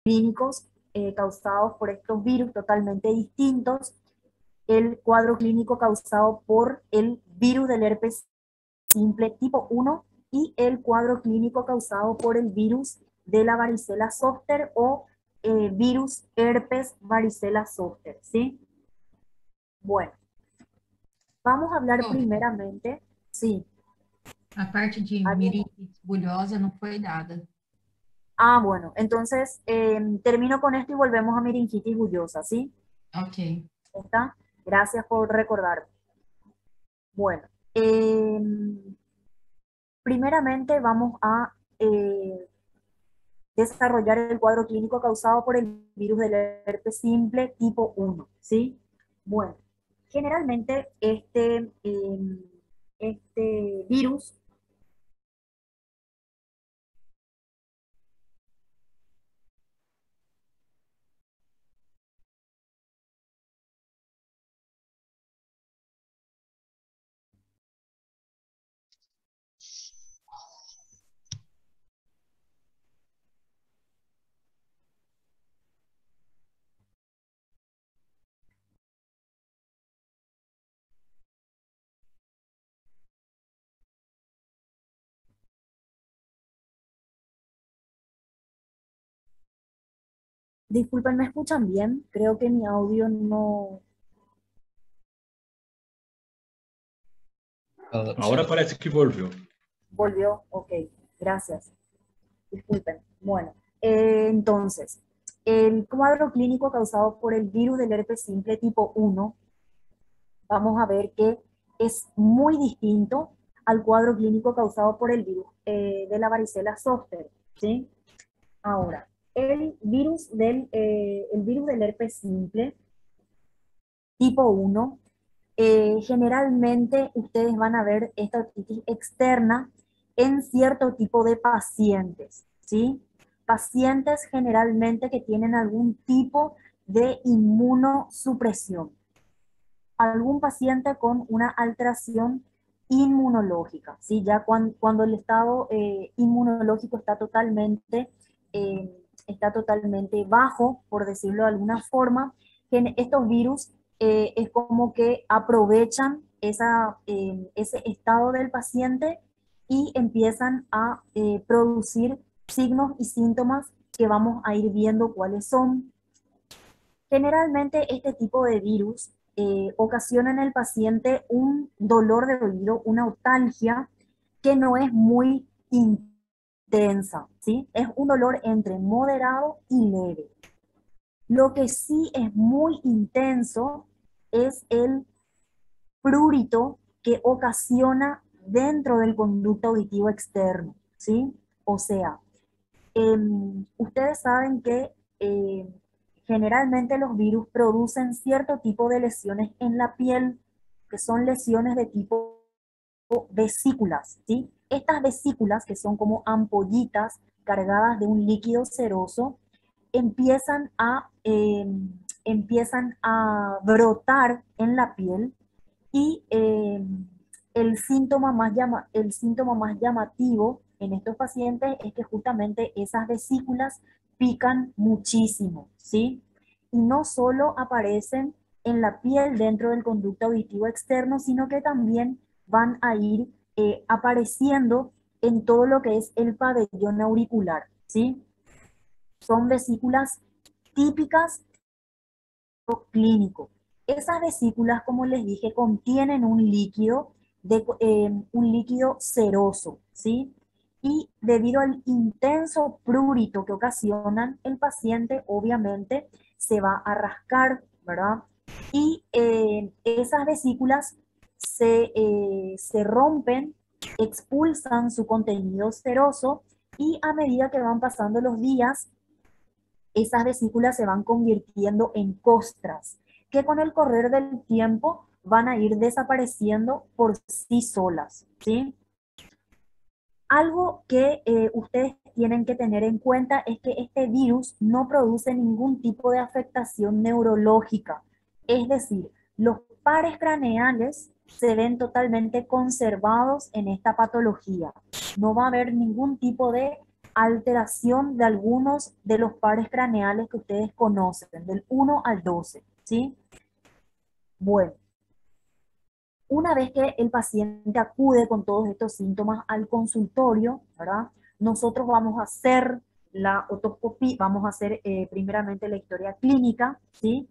clínicos causados por estos virus totalmente distintos. El cuadro clínico causado por el virus del herpes simple tipo 1 y el cuadro clínico causado por el virus de la varicela zoster o virus herpes varicela zoster, ¿sí? Bueno, vamos a hablar Prof, primeramente, sí. a parte de miríades bulhosa não foi dada. Bueno, entonces termino con esto y volvemos a meningitis bullosa, ¿sí? Ok. ¿Está? Gracias por recordarme. Bueno, eh, primeramente vamos a desarrollar el cuadro clínico causado por el virus del herpes simple tipo 1, ¿sí? Bueno, generalmente este virus disculpen, ¿me escuchan bien? Creo que mi audio no Ahora parece que volvió. volvió. Ok, gracias. Disculpen. Bueno, entonces, el cuadro clínico causado por el virus del herpes simple tipo 1, vamos a ver que es muy distinto al cuadro clínico causado por el virus de la varicela zoster, ¿sí? Ahora, el virus del herpes simple tipo 1, generalmente ustedes van a ver esta otitis externa en cierto tipo de pacientes, ¿sí? Pacientes generalmente que tienen algún tipo de inmunosupresión, algún paciente con una alteración inmunológica, ¿sí? Ya cuando el estado inmunológico está totalmente bajo, por decirlo de alguna forma, que estos virus es como que aprovechan ese estado del paciente y empiezan a producir signos y síntomas que vamos a ir viendo cuáles son. Generalmente este tipo de virus ocasiona en el paciente un dolor de oído, una otalgia que no es muy intensa, ¿sí? Es un dolor entre moderado y leve. Lo que sí es muy intenso es el prurito que ocasiona dentro del conducto auditivo externo, ¿sí? O sea, ustedes saben que generalmente los virus producen cierto tipo de lesiones en la piel, que son lesiones de tipo vesículas, ¿sí? Estas vesículas, que son como ampollitas cargadas de un líquido seroso, empiezan a brotar en la piel y el síntoma más llamativo en estos pacientes es que justamente esas vesículas pican muchísimo, ¿sí? Y no solo aparecen en la piel dentro del conducto auditivo externo, sino que también van a ir apareciendo en todo lo que es el pabellón auricular, ¿sí? Son vesículas típicas clínico. Esas vesículas, como les dije, contienen un líquido seroso, ¿sí? Y debido al intenso prurito que ocasionan, el paciente obviamente se va a rascar, ¿verdad? Y esas vesículas se rompen, expulsan su contenido seroso y a medida que van pasando los días, esas vesículas se van convirtiendo en costras, que con el correr del tiempo van a ir desapareciendo por sí solas, ¿sí? Algo que ustedes tienen que tener en cuenta es que este virus no produce ningún tipo de afectación neurológica, es decir, los pares craneales se ven totalmente conservados en esta patología. No va a haber ningún tipo de alteración de algunos de los pares craneales que ustedes conocen, del 1 al 12, ¿sí? Bueno, una vez que el paciente acude con todos estos síntomas al consultorio, ¿verdad? Nosotros vamos a hacer la otoscopía, vamos a hacer primeramente la historia clínica, ¿sí?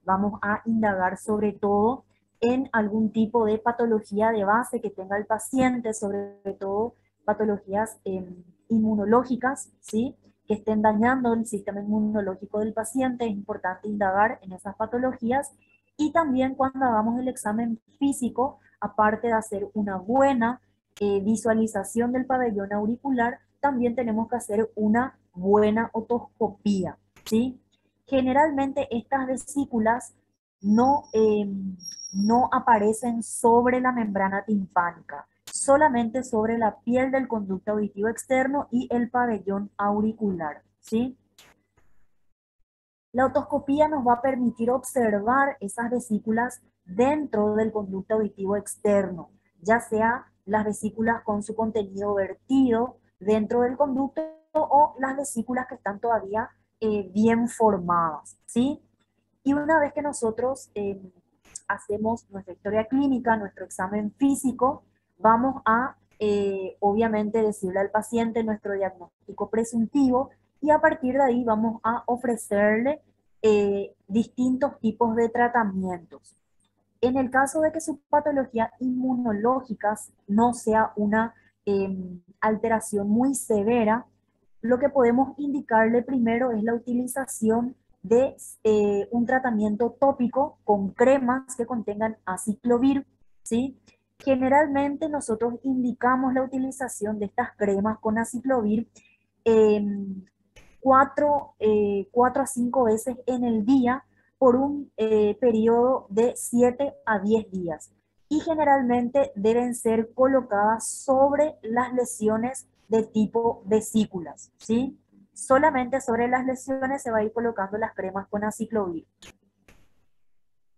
Vamos a indagar sobre todo en algún tipo de patología de base que tenga el paciente, sobre todo patologías inmunológicas, ¿sí? Que estén dañando el sistema inmunológico del paciente. Es importante indagar en esas patologías. Y también cuando hagamos el examen físico, aparte de hacer una buena visualización del pabellón auricular, también tenemos que hacer una buena otoscopía, ¿sí? Generalmente estas vesículas no aparecen sobre la membrana timpánica, solamente sobre la piel del conducto auditivo externo y el pabellón auricular, ¿sí? La otoscopía nos va a permitir observar esas vesículas dentro del conducto auditivo externo, ya sea las vesículas con su contenido vertido dentro del conducto o las vesículas que están todavía bien formadas, ¿sí? Y una vez que nosotros hacemos nuestra historia clínica, nuestro examen físico, vamos a obviamente decirle al paciente nuestro diagnóstico presuntivo y a partir de ahí vamos a ofrecerle distintos tipos de tratamientos. En el caso de que su patología inmunológica no sea una alteración muy severa, lo que podemos indicarle primero es la utilización de un tratamiento tópico con cremas que contengan aciclovir, ¿sí? Generalmente nosotros indicamos la utilización de estas cremas con aciclovir eh, 4 a 5 veces en el día por un periodo de 7 a 10 días. Y generalmente deben ser colocadas sobre las lesiones de tipo vesículas, ¿sí? Solamente sobre las lesiones se va a ir colocando las cremas con aciclovir.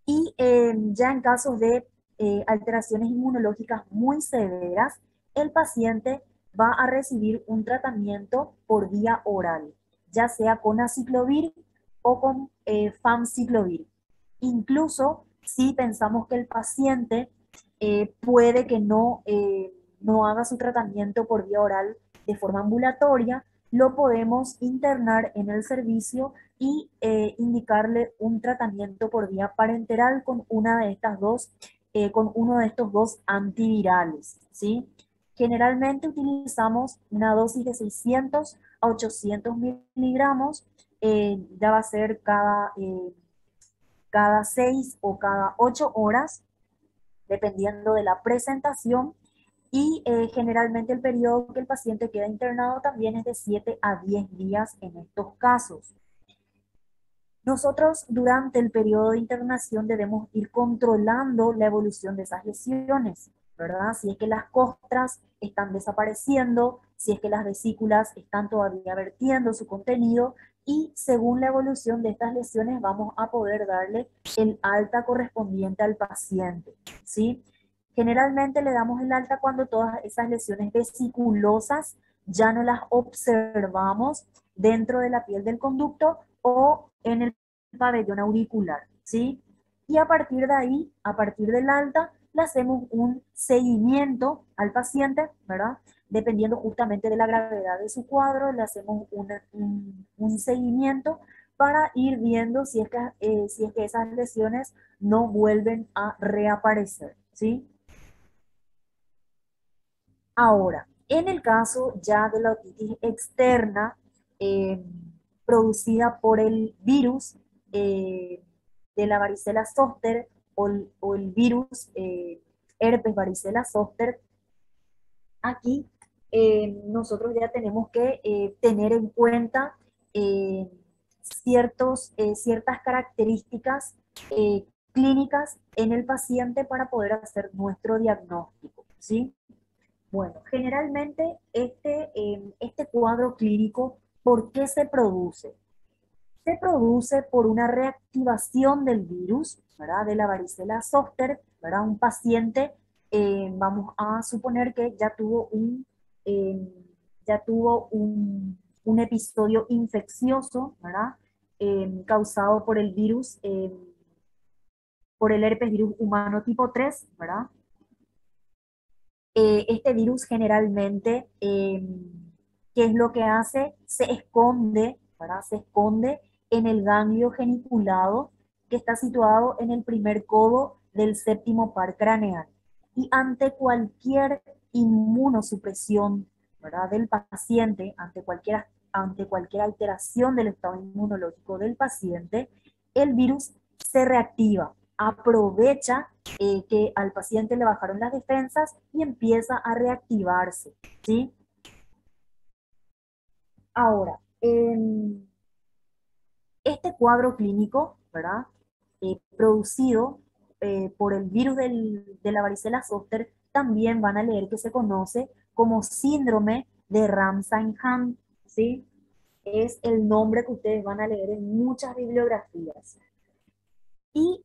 Y ya en casos de alteraciones inmunológicas muy severas, el paciente va a recibir un tratamiento por vía oral, ya sea con aciclovir o con famciclovir. Incluso si pensamos que el paciente puede que no haga su tratamiento por vía oral de forma ambulatoria, lo podemos internar en el servicio y indicarle un tratamiento por vía parenteral con una de estas dos, con uno de estos dos antivirales, ¿sí? Generalmente utilizamos una dosis de 600 a 800 miligramos, ya va a ser cada 6 o cada 8 horas, dependiendo de la presentación, y generalmente el periodo que el paciente queda internado también es de 7 a 10 días en estos casos. Nosotros durante el periodo de internación debemos ir controlando la evolución de esas lesiones, ¿verdad? Si es que las costras están desapareciendo, si es que las vesículas están todavía vertiendo su contenido y según la evolución de estas lesiones vamos a poder darle el alta correspondiente al paciente, ¿sí? Generalmente le damos el alta cuando todas esas lesiones vesiculosas ya no las observamos dentro de la piel del conducto o en el pabellón auricular, ¿sí? Y a partir de ahí, a partir del alta, le hacemos un seguimiento al paciente, ¿verdad? Dependiendo justamente de la gravedad de su cuadro, le hacemos un seguimiento para ir viendo si es que esas lesiones no vuelven a reaparecer, ¿sí? Ahora, en el caso ya de la otitis externa, eh, producida por el virus de la varicela zóster o el virus herpes varicela zóster, aquí nosotros ya tenemos que tener en cuenta eh, ciertas características clínicas en el paciente para poder hacer nuestro diagnóstico, ¿sí? Bueno, generalmente este cuadro clínico, ¿por qué se produce? Se produce por una reactivación del virus, ¿verdad? De la varicela zóster, ¿verdad? Un paciente, vamos a suponer que ya tuvo eh, ya tuvo un episodio infeccioso, ¿verdad? Causado por el virus, por el herpes virus humano tipo 3, ¿verdad? Este virus generalmente, ¿qué es lo que hace? Se esconde, ¿verdad? Se esconde en el ganglio geniculado que está situado en el primer codo del séptimo par craneal. Y ante cualquier inmunosupresión, ¿verdad? Del paciente, ante cualquier alteración del estado inmunológico del paciente, el virus se reactiva, aprovecha que al paciente le bajaron las defensas y empieza a reactivarse, ¿sí? Ahora, este cuadro clínico, ¿verdad? Producido por el virus de la varicela zoster, también van a leer que se conoce como síndrome de Ramsay-Hunt, ¿sí? Es el nombre que ustedes van a leer en muchas bibliografías. Y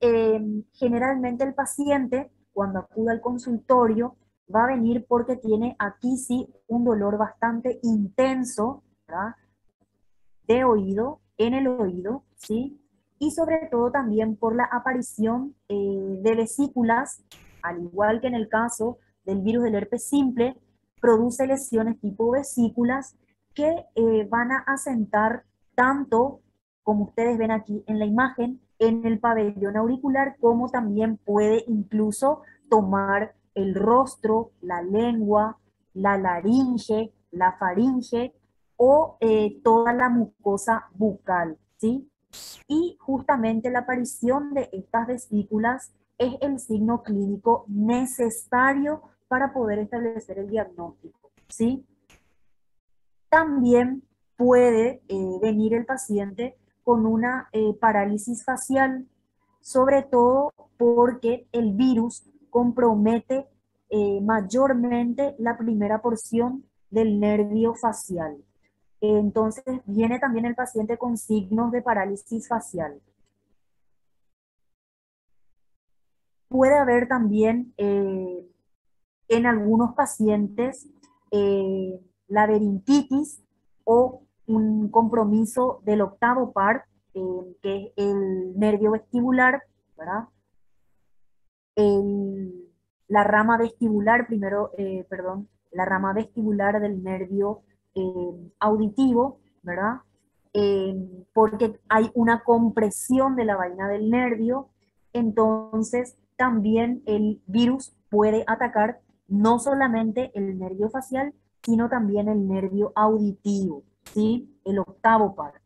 generalmente el paciente, cuando acude al consultorio, va a venir porque tiene aquí sí un dolor bastante intenso, ¿verdad? De oído, en el oído, ¿sí? Y sobre todo también por la aparición de vesículas, al igual que en el caso del virus del herpes simple, produce lesiones tipo vesículas que van a asentar tanto, como ustedes ven aquí en la imagen, en el pabellón auricular, como también puede incluso tomar el rostro, la lengua, la laringe, la faringe, o toda la mucosa bucal, ¿sí? Y justamente la aparición de estas vesículas es el signo clínico necesario para poder establecer el diagnóstico, ¿sí? También puede venir el paciente con una parálisis facial, sobre todo porque el virus compromete mayormente la primera porción del nervio facial. Entonces viene también el paciente con signos de parálisis facial. Puede haber también en algunos pacientes laberintitis o un compromiso del octavo par, que es el nervio vestibular, ¿verdad? La rama vestibular, perdón, la rama vestibular del nervio auditivo, ¿verdad? Porque hay una compresión de la vaina del nervio, entonces también el virus puede atacar no solamente el nervio facial, sino también el nervio auditivo, ¿sí? El octavo par.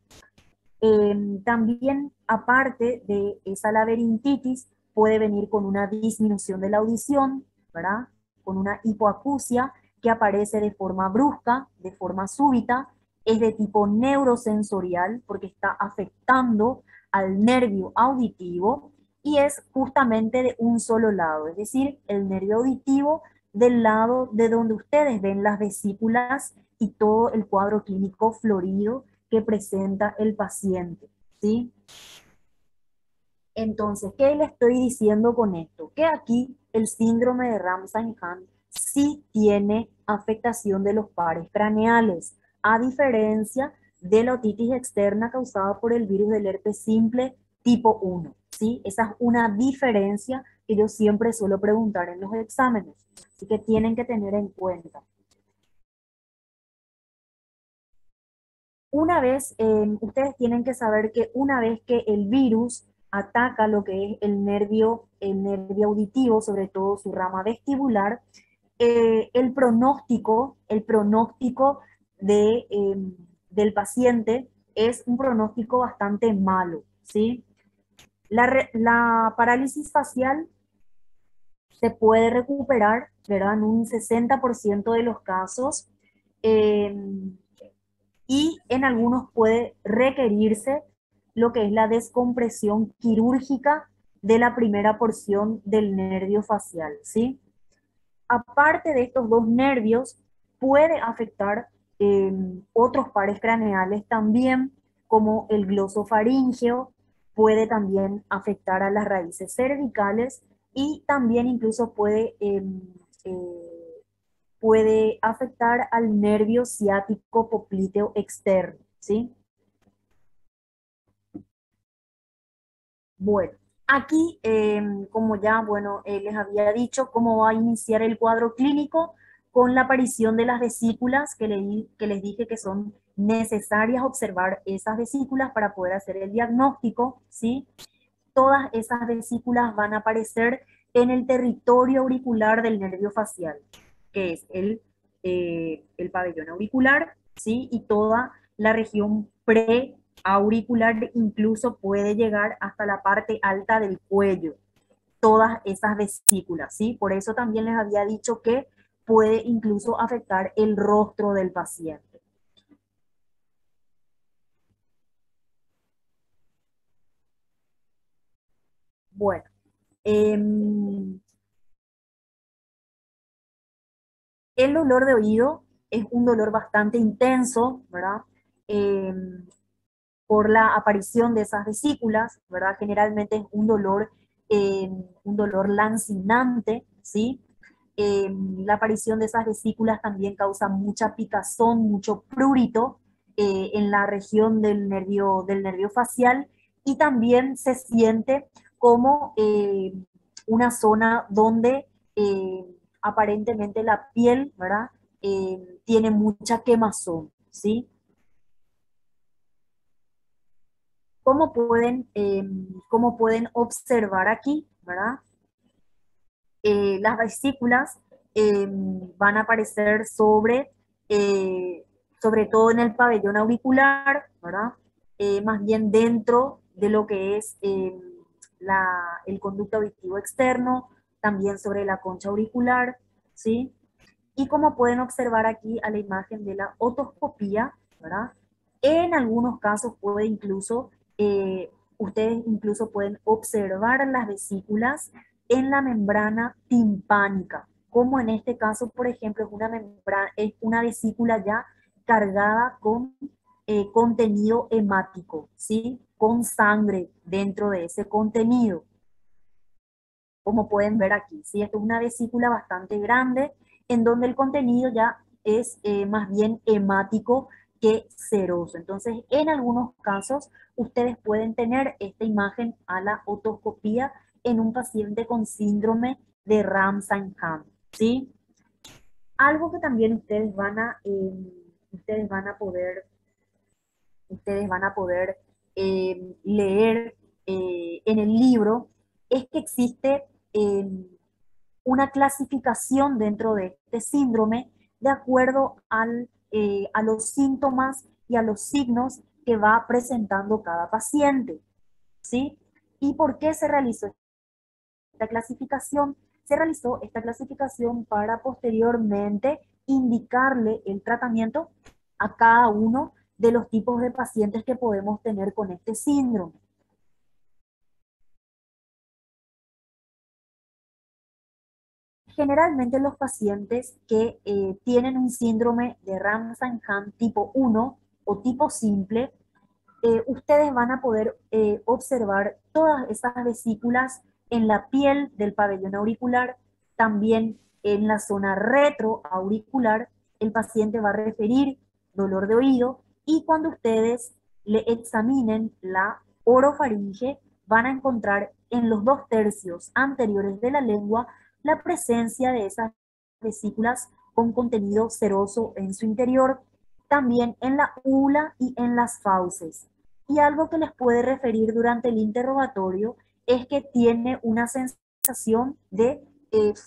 También, aparte de esa laberintitis, puede venir con una disminución de la audición, ¿verdad? Con una hipoacusia que aparece de forma brusca, de forma súbita, es de tipo neurosensorial porque está afectando al nervio auditivo y es justamente de un solo lado, es decir, el nervio auditivo del lado de donde ustedes ven las vesículas y todo el cuadro clínico florido que presenta el paciente, ¿sí? Entonces, ¿qué le estoy diciendo con esto? Que aquí el síndrome de Ramsay-Hunt sí tiene afectación de los pares craneales, a diferencia de la otitis externa causada por el virus del herpes simple tipo 1, ¿sí? Esa es una diferencia que yo siempre suelo preguntar en los exámenes, así que tienen que tener en cuenta. Una vez, ustedes tienen que saber que una vez que el virus ataca lo que es el nervio auditivo, sobre todo su rama vestibular, el pronóstico del paciente es un pronóstico bastante malo, ¿sí? La parálisis facial se puede recuperar, ¿verdad? En un 60% de los casos. Eh, y en algunos puede requerirse lo que es la descompresión quirúrgica de la primera porción del nervio facial, ¿sí? Aparte de estos dos nervios, puede afectar otros pares craneales también, como el glosofaríngeo, puede también afectar a las raíces cervicales y también incluso puede puede afectar al nervio ciático popliteo externo, ¿sí? Bueno, aquí, como ya, bueno, les había dicho, cómo va a iniciar el cuadro clínico con la aparición de las vesículas, que les dije que son necesarias observar esas vesículas para poder hacer el diagnóstico, ¿sí? Todas esas vesículas van a aparecer en el territorio auricular del nervio facial, que es el pabellón auricular, ¿sí? Y toda la región preauricular, incluso puede llegar hasta la parte alta del cuello, todas esas vesículas, ¿sí? Por eso también les había dicho que puede incluso afectar el rostro del paciente. Bueno, eh, el dolor de oído es un dolor bastante intenso, ¿verdad? Eh, por la aparición de esas vesículas, ¿verdad? Generalmente es un dolor lancinante, ¿sí? La aparición de esas vesículas también causa mucha picazón, mucho prurito en la región del nervio facial, y también se siente como una zona donde aparentemente la piel, ¿verdad? Tiene mucha quemazón, ¿sí? Como pueden observar aquí, ¿verdad? Las vesículas van a aparecer sobre todo en el pabellón auricular, ¿verdad? Más bien dentro de lo que es el conducto auditivo externo, también sobre la concha auricular, ¿sí? Y como pueden observar aquí a la imagen de la otoscopía, ¿verdad? En algunos casos ustedes incluso pueden observar las vesículas en la membrana timpánica, como en este caso, por ejemplo, es una vesícula ya cargada con contenido hemático, ¿sí? Con sangre dentro de ese contenido, como pueden ver aquí, ¿sí? Esto es una vesícula bastante grande, en donde el contenido ya es más bien hemático que seroso. Entonces, en algunos casos, ustedes pueden tener esta imagen a la otoscopía en un paciente con síndrome de Ramsay-Hunt, ¿sí? Algo que también ustedes van a poder, ustedes van a poder leer en el libro, es que existe una clasificación dentro de este síndrome de acuerdo a los síntomas y a los signos que va presentando cada paciente, ¿sí? ¿Y por qué se realizó esta clasificación? Se realizó esta clasificación para posteriormente indicarle el tratamiento a cada uno de los tipos de pacientes que podemos tener con este síndrome. Generalmente los pacientes que tienen un síndrome de Ramsay-Hunt tipo 1 o tipo simple, ustedes van a poder observar todas esas vesículas en la piel del pabellón auricular, también en la zona retroauricular. El paciente va a referir dolor de oído, y cuando ustedes le examinen la orofaringe, van a encontrar en los 2/3 anteriores de la lengua la presencia de esas vesículas con contenido seroso en su interior, también en la ula y en las fauces. Y algo que les puede referir durante el interrogatorio es que tiene una sensación de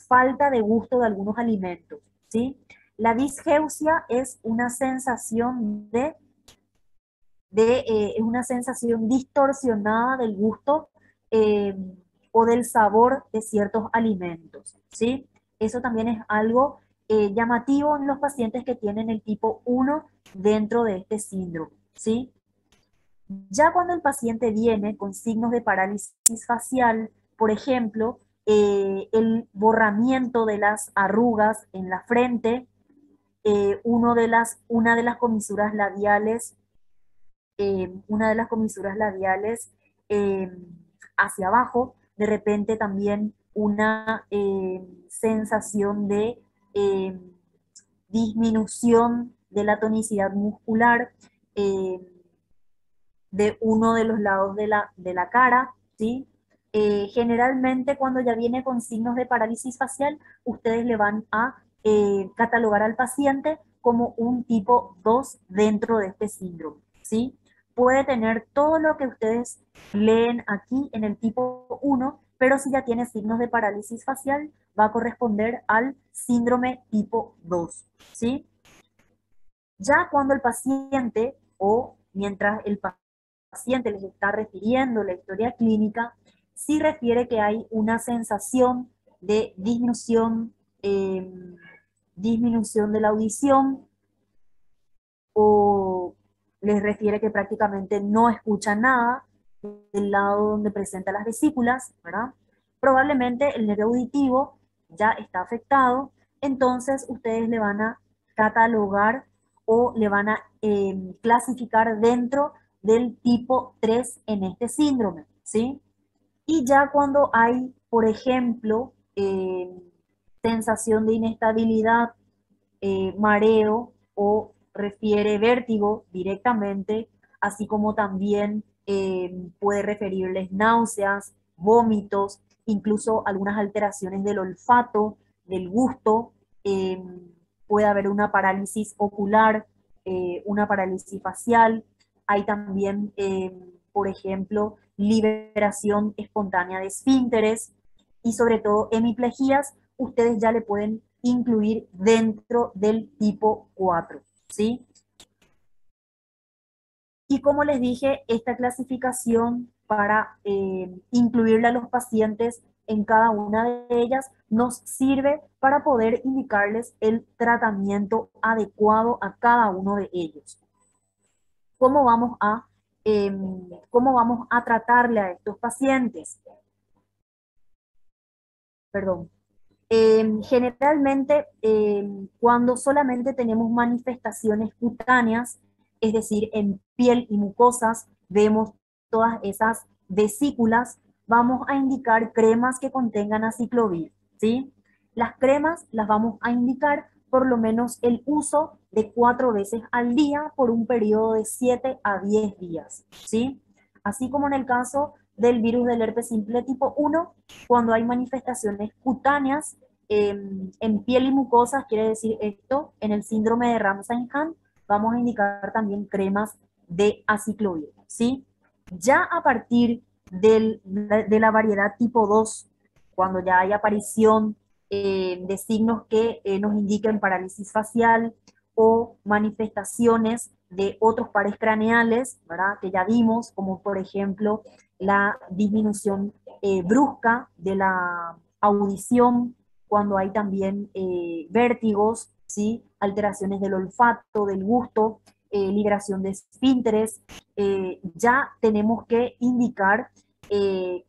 falta de gusto de algunos alimentos, ¿sí? La disgeusia es una sensación es una sensación distorsionada del gusto eh, o del sabor de ciertos alimentos, ¿sí? Eso también es algo llamativo en los pacientes que tienen el tipo 1 dentro de este síndrome, ¿sí? Ya cuando el paciente viene con signos de parálisis facial, por ejemplo, el borramiento de las arrugas en la frente, una de las comisuras labiales, eh, hacia abajo, de repente también una sensación de disminución de la tonicidad muscular de uno de los lados de la cara, ¿sí? Generalmente cuando ya viene con signos de parálisis facial, ustedes le van a catalogar al paciente como un tipo 2 dentro de este síndrome, ¿sí? Puede tener todo lo que ustedes leen aquí en el tipo 1, pero si ya tiene signos de parálisis facial, va a corresponder al síndrome tipo 2, ¿sí? Ya cuando el paciente o mientras el paciente les está refiriendo la historia clínica, sí refiere que hay una sensación de eh, disminución de la audición, o les refiere que prácticamente no escucha nada del lado donde presenta las vesículas, ¿verdad? Probablemente el nervio auditivo ya está afectado, entonces ustedes le van a catalogar o le van a clasificar dentro del tipo 3 en este síndrome, ¿sí? Y ya cuando hay, por ejemplo, sensación de inestabilidad, mareo o refiere vértigo directamente, así como también puede referirles náuseas, vómitos, incluso algunas alteraciones del olfato, del gusto, eh, puede haber una parálisis ocular, una parálisis facial, hay también, por ejemplo, liberación espontánea de esfínteres y sobre todo hemiplejías, ustedes ya le pueden incluir dentro del tipo 4, ¿sí? Y como les dije, esta clasificación para incluirle a los pacientes en cada una de ellas nos sirve para poder indicarles el tratamiento adecuado a cada uno de ellos. ¿Cómo vamos a, eh, cómo vamos a tratarle a estos pacientes? Perdón. Generalmente, cuando solamente tenemos manifestaciones cutáneas, es decir, en piel y mucosas, vemos todas esas vesículas, vamos a indicar cremas que contengan aciclovir, ¿sí? Las cremas las vamos a indicar por lo menos el uso de 4 veces al día por un periodo de 7 a 10 días, ¿sí? Así como en el caso del virus del herpes simple tipo 1, cuando hay manifestaciones cutáneas en piel y mucosas, quiere decir esto, en el síndrome de Ramsay-Hunt, vamos a indicar también cremas de aciclovir, ¿sí? Ya a partir de la variedad tipo 2, cuando ya hay aparición de signos que nos indiquen parálisis facial o manifestaciones de otros pares craneales, ¿verdad? Que ya vimos, como por ejemplo la disminución brusca de la audición, cuando hay también vértigos, ¿sí? Alteraciones del olfato, del gusto, liberación de esfínteres, ya tenemos que indicar eh,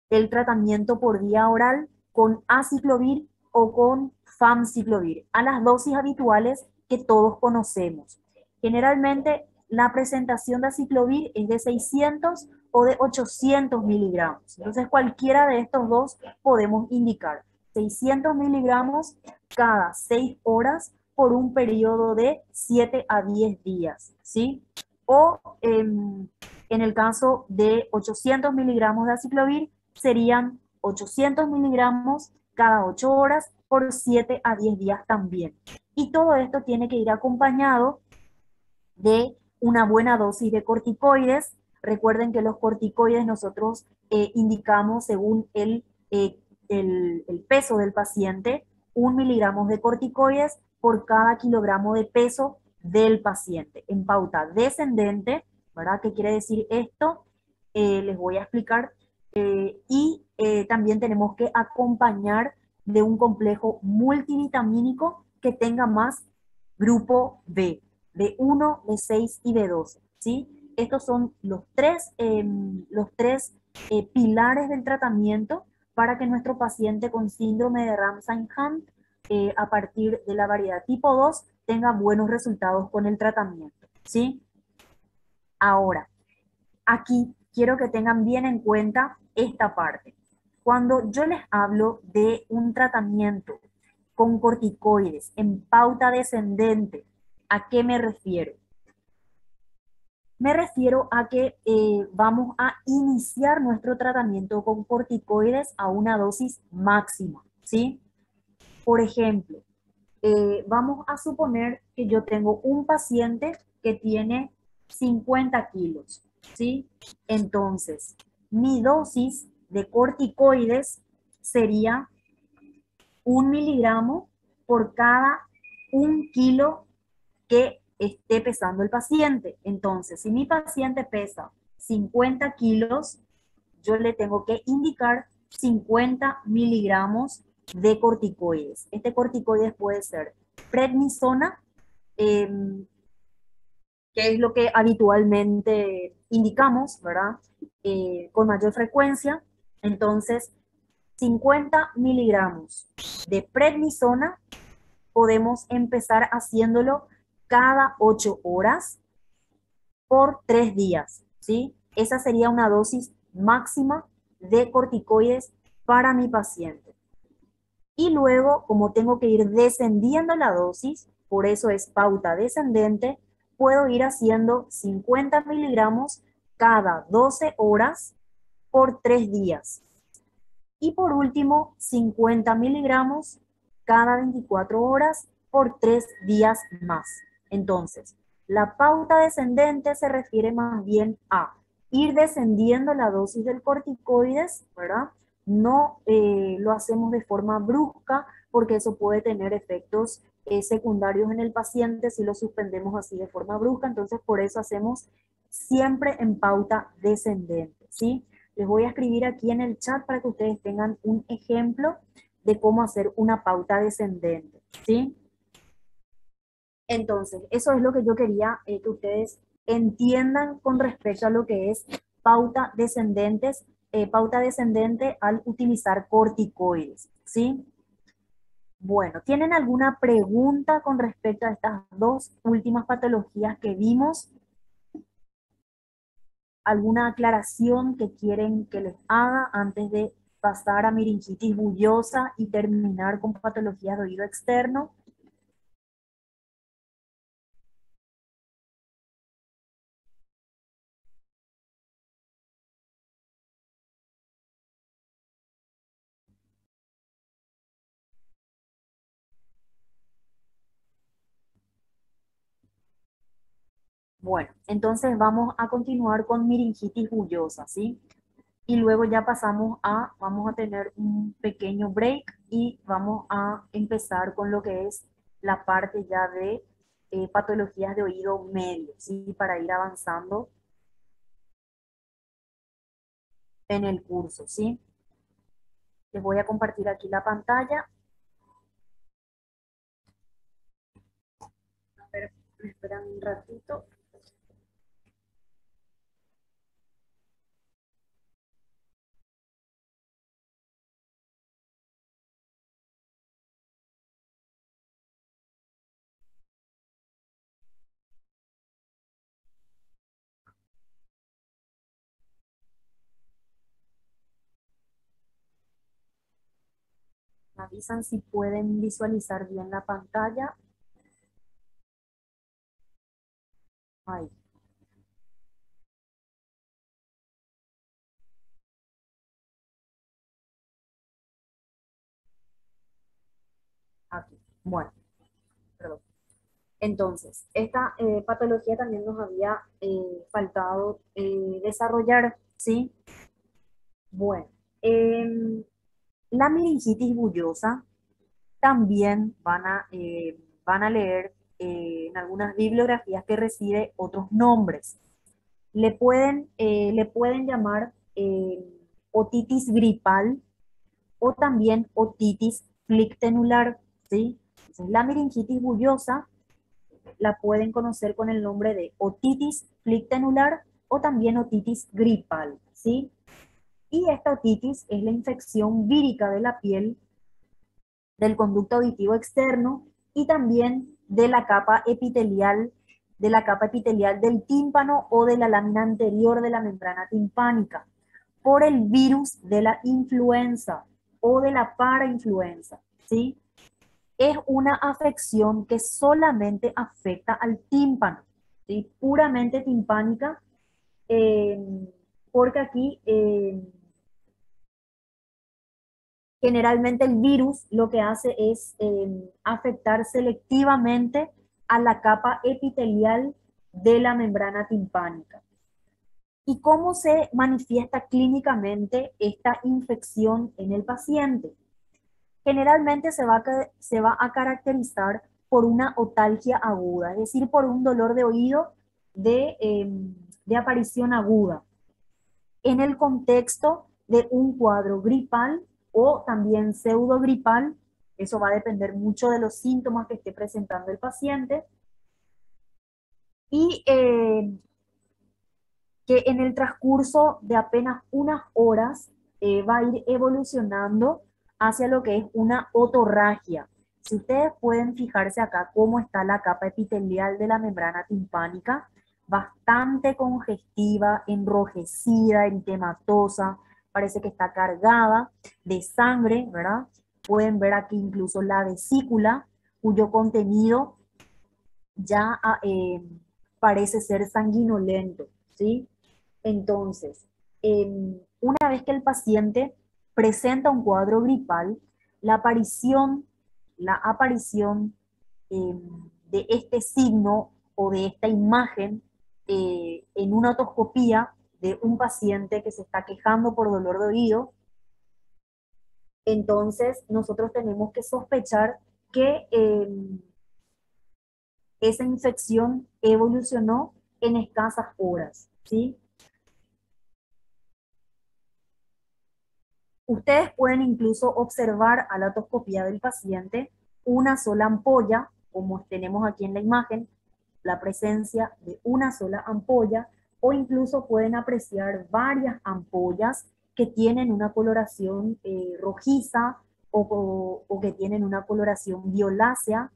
el tratamiento por vía oral con aciclovir o con famciclovir, a las dosis habituales que todos conocemos. Generalmente la presentación de aciclovir es de 600 o de 800 miligramos. Entonces cualquiera de estos dos podemos indicar 600 miligramos cada 6 horas por un periodo de 7 a 10 días, ¿sí? O en el caso de 800 miligramos de aciclovir, serían 800 miligramos cada 8 horas por 7 a 10 días también. Y todo esto tiene que ir acompañado de una buena dosis de corticoides. Recuerden que los corticoides nosotros indicamos según el peso del paciente, 1 miligramo de corticoides por cada kilogramo de peso del paciente, en pauta descendente, ¿verdad? ¿Qué quiere decir esto? Les voy a explicar. Y también tenemos que acompañar de un complejo multivitamínico que tenga más grupo B, B1, B6 y B12, ¿sí? Estos son los tres pilares del tratamiento para que nuestro paciente con síndrome de Ramsay-Hunt, a partir de la variedad tipo 2, tenga buenos resultados con el tratamiento, ¿sí? Ahora, aquí quiero que tengan bien en cuenta esta parte. Cuando yo les hablo de un tratamiento con corticoides en pauta descendente. ¿A qué me refiero? Me refiero a que vamos a iniciar nuestro tratamiento con corticoides a una dosis máxima, ¿sí? Por ejemplo, vamos a suponer que yo tengo un paciente que tiene 50 kilos, ¿sí? Entonces, mi dosis de corticoides sería 1 miligramo por cada 1 kilo que esté pesando el paciente. Entonces, si mi paciente pesa 50 kilos, yo le tengo que indicar 50 miligramos de corticoides. Este corticoides puede ser prednisona, eh, que es lo que habitualmente indicamos, ¿verdad? Con mayor frecuencia. Entonces, 50 miligramos de prednisona podemos empezar haciéndolo cada 8 horas por 3 días, ¿sí? Esa sería una dosis máxima de corticoides para mi paciente. Y luego, como tengo que ir descendiendo la dosis, por eso es pauta descendente, puedo ir haciendo 50 miligramos cada 12 horas por 3 días. Y por último, 50 miligramos cada 24 horas por 3 días más. Entonces, la pauta descendente se refiere más bien a ir descendiendo la dosis del corticoides, ¿verdad? No lo hacemos de forma brusca porque eso puede tener efectos secundarios en el paciente si lo suspendemos así de forma brusca. Entonces, por eso hacemos siempre en pauta descendente, ¿sí? Les voy a escribir aquí en el chat para que ustedes tengan un ejemplo de cómo hacer una pauta descendente, ¿sí? Entonces, eso es lo que yo quería que ustedes entiendan con respecto a lo que es pauta descendente al utilizar corticoides, ¿sí? Bueno, ¿tienen alguna pregunta con respecto a estas dos últimas patologías que vimos? ¿Alguna aclaración que quieren que les haga antes de pasar a meningitis bullosa y terminar con patologías de oído externo? Bueno, entonces vamos a continuar con meningitis bullosa, ¿sí? Y luego ya vamos a tener un pequeño break y vamos a empezar con lo que es la parte ya de patologías de oído medio, ¿sí? Para ir avanzando en el curso, ¿sí? Les voy a compartir aquí la pantalla. A ver, esperan un ratito. Me avisan si pueden visualizar bien la pantalla. Ahí. Aquí. Bueno, perdón. Entonces, esta patología también nos había faltado desarrollar, ¿sí? Bueno, la meningitis bullosa también van a leer en algunas bibliografías que recibe otros nombres. Le pueden llamar otitis gripal o también otitis flictenular, ¿sí? Entonces, la meningitis bullosa la pueden conocer con el nombre de otitis flictenular o también otitis gripal, ¿sí? Y esta otitis es la infección vírica de la piel, del conducto auditivo externo y también de la capa epitelial del tímpano o de la lámina anterior de la membrana timpánica, por el virus de la influenza o de la parainfluenza, ¿sí? es una afección que solamente afecta al tímpano, ¿sí? Puramente timpánica, eh, porque aquí generalmente el virus lo que hace es afectar selectivamente a la capa epitelial de la membrana timpánica. ¿Y cómo se manifiesta clínicamente esta infección en el paciente? Generalmente se va a caracterizar por una otalgia aguda, es decir, por un dolor de oído de aparición aguda, en el contexto de un cuadro gripal o también pseudogripal. Eso va a depender mucho de los síntomas que esté presentando el paciente, y que en el transcurso de apenas unas horas va a ir evolucionando hacia lo que es una otorragia. Si ustedes pueden fijarse acá cómo está la capa epitelial de la membrana timpánica, bastante congestiva, enrojecida, eritematosa, parece que está cargada de sangre, ¿verdad? Pueden ver aquí incluso la vesícula, cuyo contenido ya parece ser sanguinolento, ¿sí? Entonces, una vez que el paciente presenta un cuadro gripal, la aparición de este signo o de esta imagen en una otoscopía de un paciente que se está quejando por dolor de oído, entonces nosotros tenemos que sospechar que esa infección evolucionó en escasas horas, ¿sí? Ustedes pueden incluso observar a la otoscopía del paciente una sola ampolla, como tenemos aquí en la imagen, la presencia de una sola ampolla, o incluso pueden apreciar varias ampollas que tienen una coloración rojiza o que tienen una coloración violácea,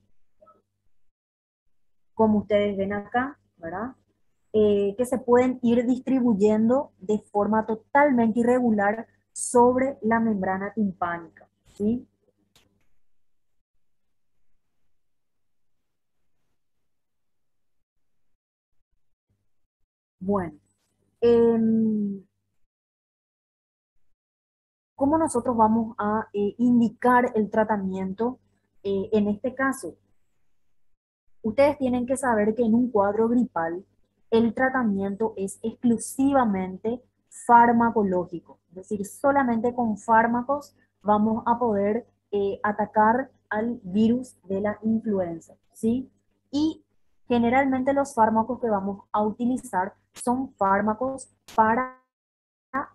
como ustedes ven acá, ¿verdad? Que se pueden ir distribuyendo de forma totalmente irregular sobre la membrana timpánica, ¿sí? Bueno, ¿cómo nosotros vamos a indicar el tratamiento en este caso? Ustedes tienen que saber que en un cuadro gripal el tratamiento es exclusivamente farmacológico, es decir, solamente con fármacos vamos a poder atacar al virus de la influenza, ¿sí? Y generalmente los fármacos que vamos a utilizar son fármacos para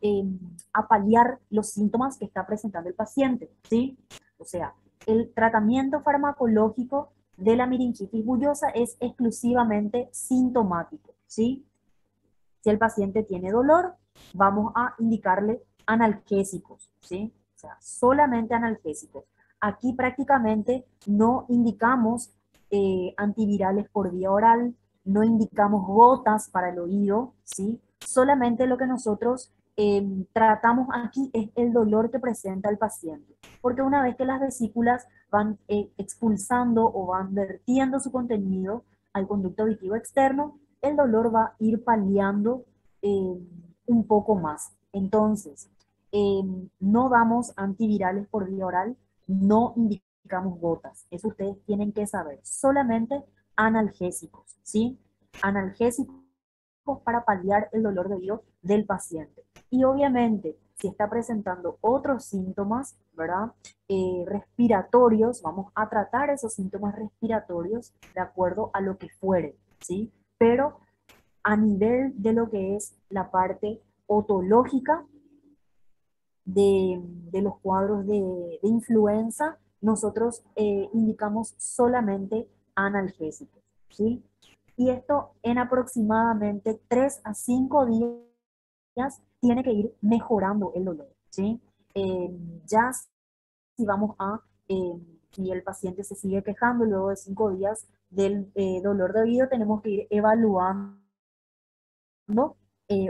eh, paliar los síntomas que está presentando el paciente, ¿sí? O sea, el tratamiento farmacológico de la meningitis bullosa es exclusivamente sintomático, ¿sí? Si el paciente tiene dolor, vamos a indicarle analgésicos, ¿sí? O sea, solamente analgésicos. Aquí prácticamente no indicamos antivirales por vía oral, no indicamos gotas para el oído, ¿sí? Solamente lo que nosotros tratamos aquí es el dolor que presenta el paciente. Porque una vez que las vesículas van expulsando o van vertiendo su contenido al conducto auditivo externo, el dolor va a ir paliando un poco más. Entonces, no damos antivirales por vía oral, no indicamos gotas. Eso ustedes tienen que saber. Solamente analgésicos, ¿sí? Analgésicos para paliar el dolor de oído del paciente. Y obviamente, si está presentando otros síntomas, ¿verdad? Respiratorios, vamos a tratar esos síntomas respiratorios de acuerdo a lo que fuere, ¿sí? Pero a nivel de lo que es la parte otológica de los cuadros de influenza, nosotros indicamos solamente analgésicos, ¿sí? Y esto en aproximadamente 3 a 5 días tiene que ir mejorando el dolor, ¿sí? Ya si vamos a, si el paciente se sigue quejando luego de 5 días del dolor de oído, tenemos que ir evaluando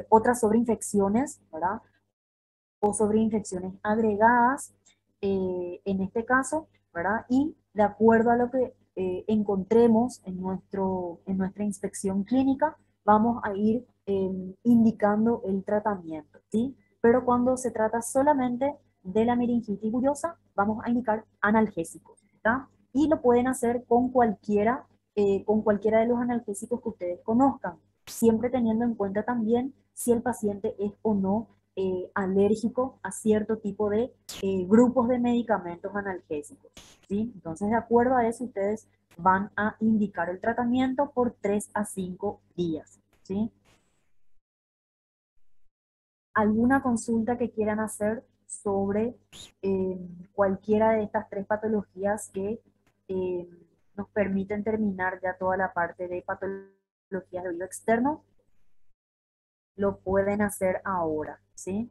otras sobreinfecciones, ¿verdad? O sobreinfecciones agregadas, en este caso, ¿verdad? Y de acuerdo a lo que encontremos en nuestra inspección clínica, vamos a ir indicando el tratamiento, ¿sí? Pero cuando se trata solamente de la meningitis bullosa, vamos a indicar analgésicos, ¿está? Y lo pueden hacer con cualquiera de los analgésicos que ustedes conozcan, siempre teniendo en cuenta también si el paciente es o no alérgico a cierto tipo de grupos de medicamentos analgésicos, ¿sí? Entonces, de acuerdo a eso, ustedes van a indicar el tratamiento por 3 a 5 días, ¿sí? ¿Alguna consulta que quieran hacer sobre cualquiera de estas tres patologías que eh, nos permiten terminar ya toda la parte de patologías de oído externo? Lo pueden hacer ahora, ¿sí?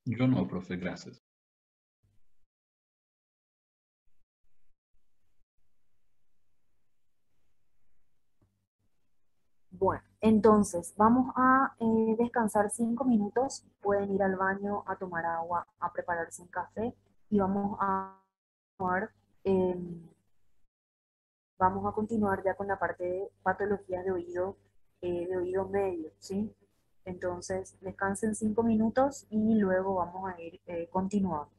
Yo no, profe, gracias. Bueno, entonces vamos a descansar 5 minutos. Pueden ir al baño a tomar agua, a prepararse un café y tomar, eh, vamos a continuar ya con la parte de patologías de oído medio, ¿sí? Entonces, descansen 5 minutos y luego vamos a ir continuando.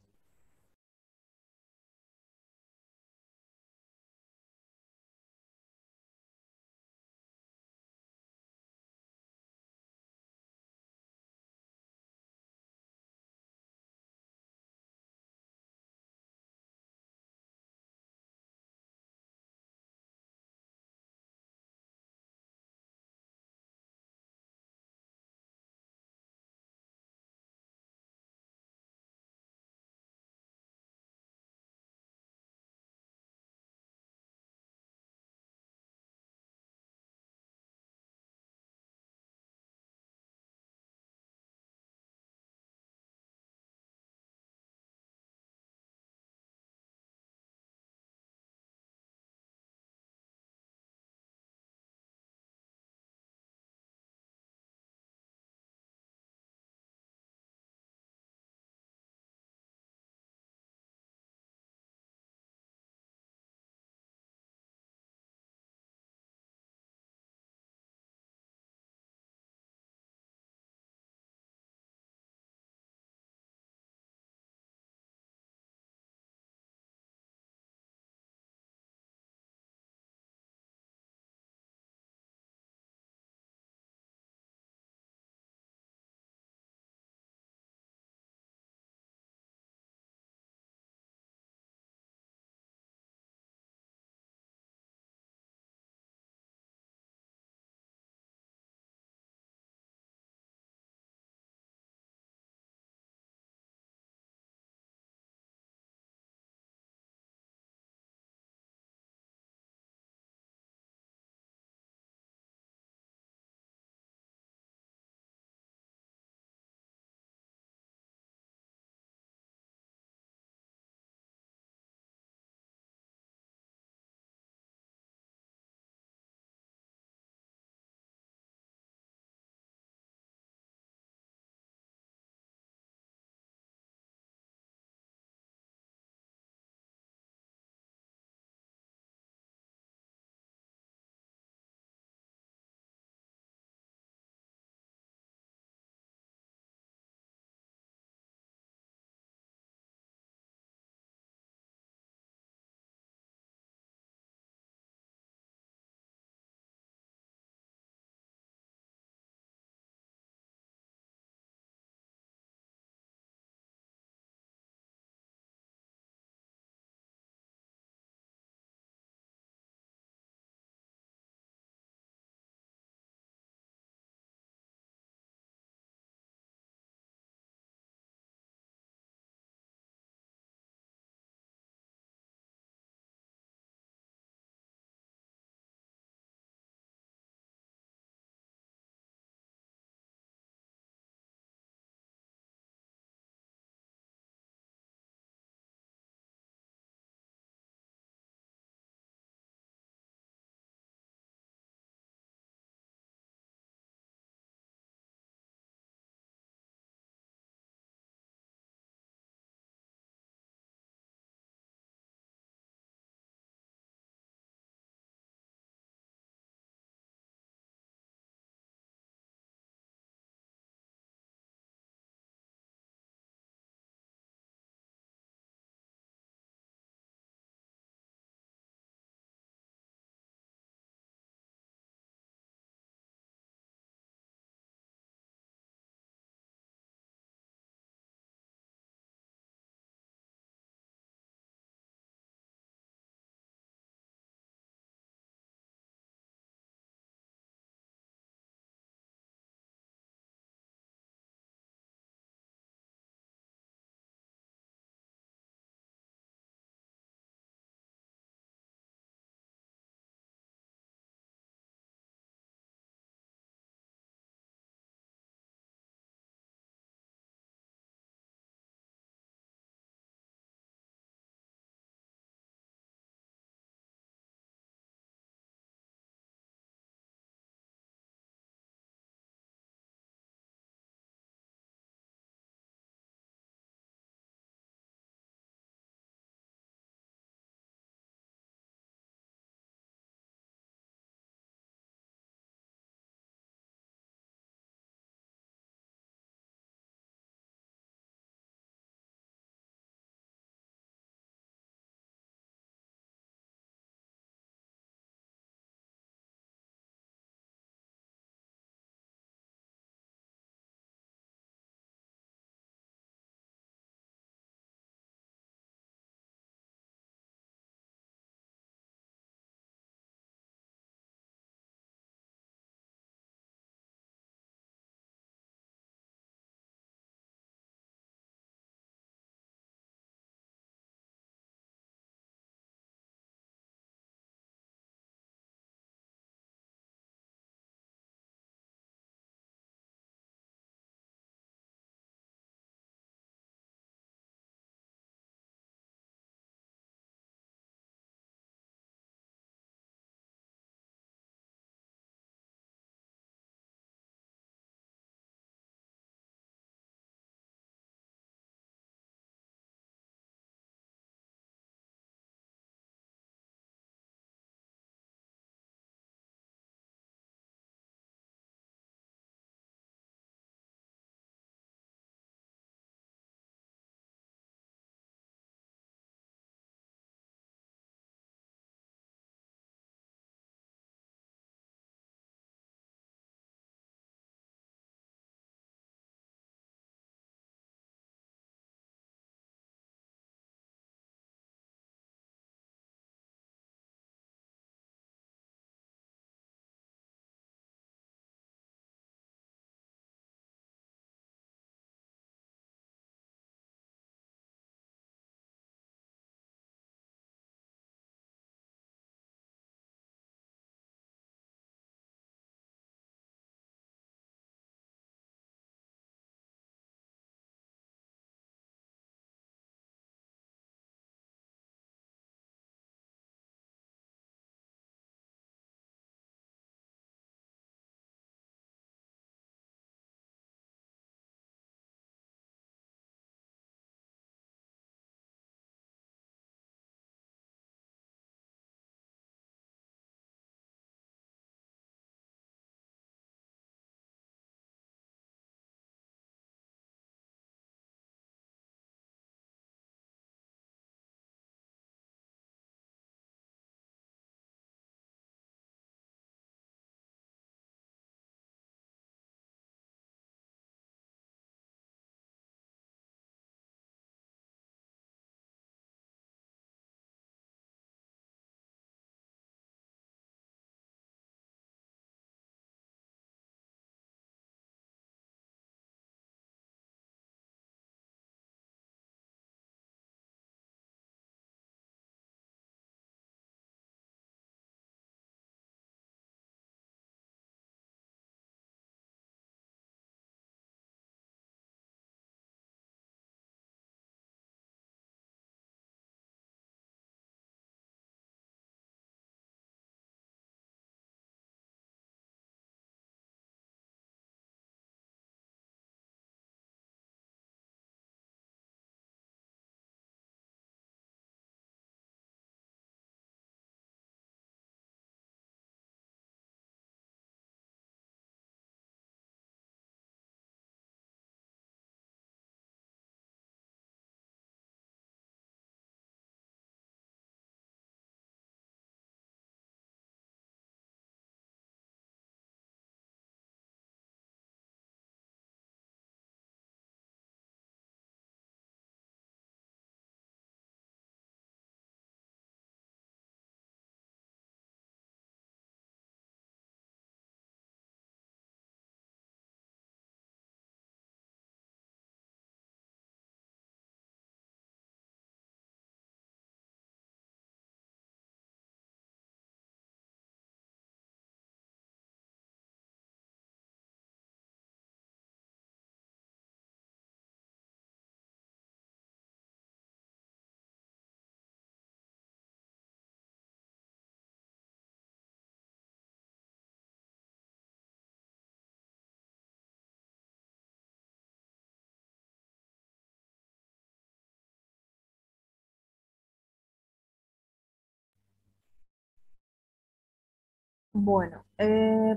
Bueno,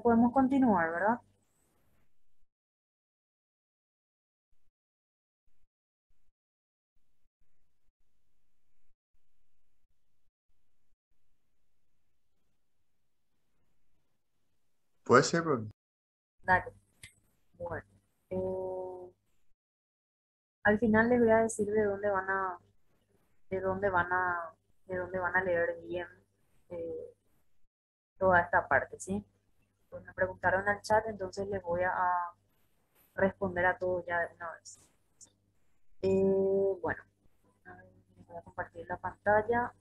podemos continuar, ¿verdad? Puede ser, profe. Dale. Bueno, eh, al final les voy a decir de dónde van a, de dónde van a, de dónde van a leer bien eh, toda esta parte, ¿sí? Pues me preguntaron al chat, entonces les voy a responder a todos ya de una vez. Bueno, a ver, voy a compartir la pantalla.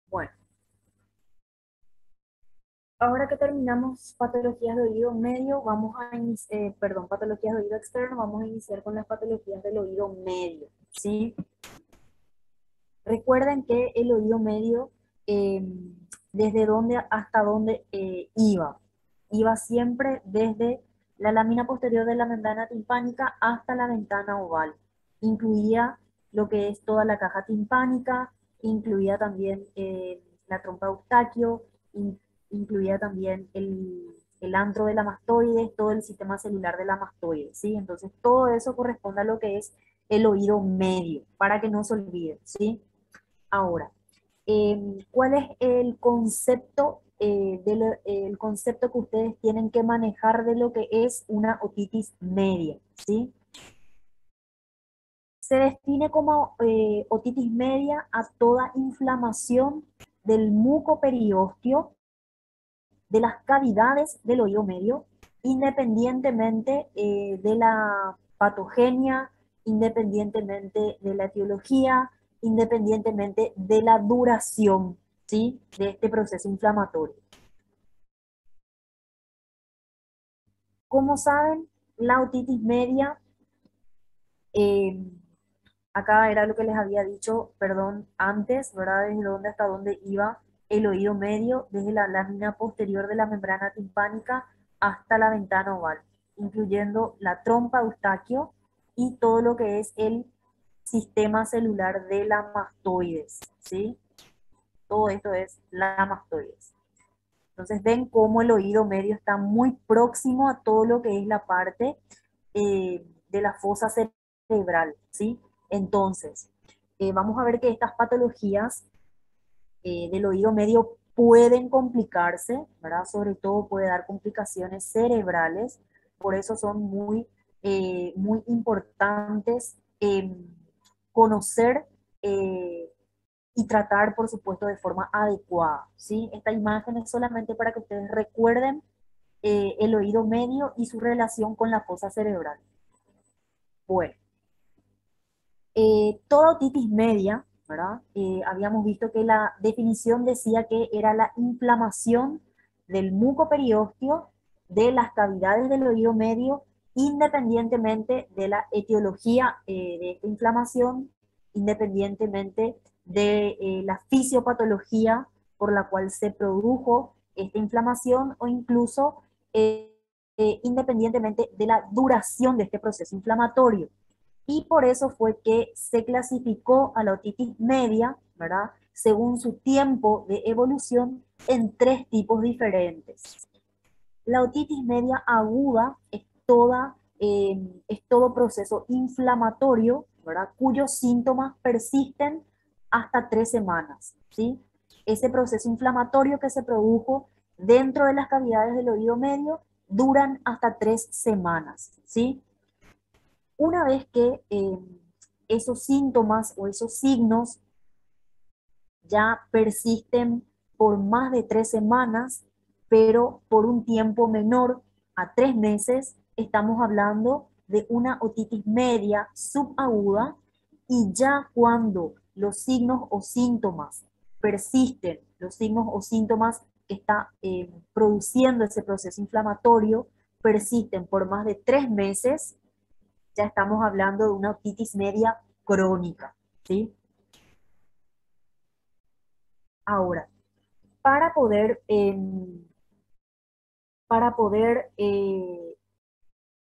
Bueno, ahora que terminamos patologías de oído medio, vamos a perdón, patologías de oído externo, vamos a iniciar con las patologías del oído medio, ¿sí? Recuerden que el oído medio, eh, desde dónde hasta dónde iba. Iba siempre desde la lámina posterior de la membrana timpánica hasta la ventana oval. Incluía lo que es toda la caja timpánica, incluía también la trompa de Eustaquio, incluía también el antro de la mastoides, todo el sistema celular de la mastoides, ¿sí? Entonces todo eso corresponde a lo que es el oído medio, para que no se olviden, ¿sí? Ahora, ¿cuál es el concepto, el concepto que ustedes tienen que manejar de lo que es una otitis media? ¿Sí? Se define como otitis media a toda inflamación del muco periósteo de las cavidades del oído medio, independientemente de la patogenia, independientemente de la etiología, independientemente de la duración, ¿sí?, de este proceso inflamatorio. Como saben, la otitis media, eh, acá era lo que les había dicho, perdón, antes, ¿verdad? Desde dónde hasta dónde iba el oído medio, desde la lámina posterior de la membrana timpánica hasta la ventana oval, incluyendo la trompa de Eustaquio y todo lo que es el sistema celular de la mastoides, ¿sí? Todo esto es la mastoides. Entonces ven cómo el oído medio está muy próximo a todo lo que es la parte de la fosa cerebral, ¿sí? Entonces, vamos a ver que estas patologías del oído medio pueden complicarse, ¿verdad? Sobre todo puede dar complicaciones cerebrales, por eso son muy importantes conocer y tratar, por supuesto, de forma adecuada, ¿sí? Esta imagen es solamente para que ustedes recuerden el oído medio y su relación con la fosa cerebral. Bueno, toda otitis media, ¿verdad? Habíamos visto que la definición decía que era la inflamación del muco periósteo de las cavidades del oído medio, independientemente de la etiología de esta inflamación, independientemente de la fisiopatología por la cual se produjo esta inflamación o incluso independientemente de la duración de este proceso inflamatorio. Y por eso fue que se clasificó a la otitis media, ¿verdad?, según su tiempo de evolución en tres tipos diferentes. La otitis media aguda es todo proceso inflamatorio, ¿verdad?, cuyos síntomas persisten hasta 3 semanas, ¿sí? Ese proceso inflamatorio que se produjo dentro de las cavidades del oído medio duran hasta 3 semanas, ¿sí? Una vez que esos síntomas o esos signos ya persisten por más de 3 semanas, pero por un tiempo menor a 3 meses, estamos hablando de una otitis media subaguda, y ya cuando los signos o síntomas persisten, los signos o síntomas que está produciendo ese proceso inflamatorio persisten por más de 3 meses, ya estamos hablando de una otitis media crónica, ¿sí? Ahora, Para poder,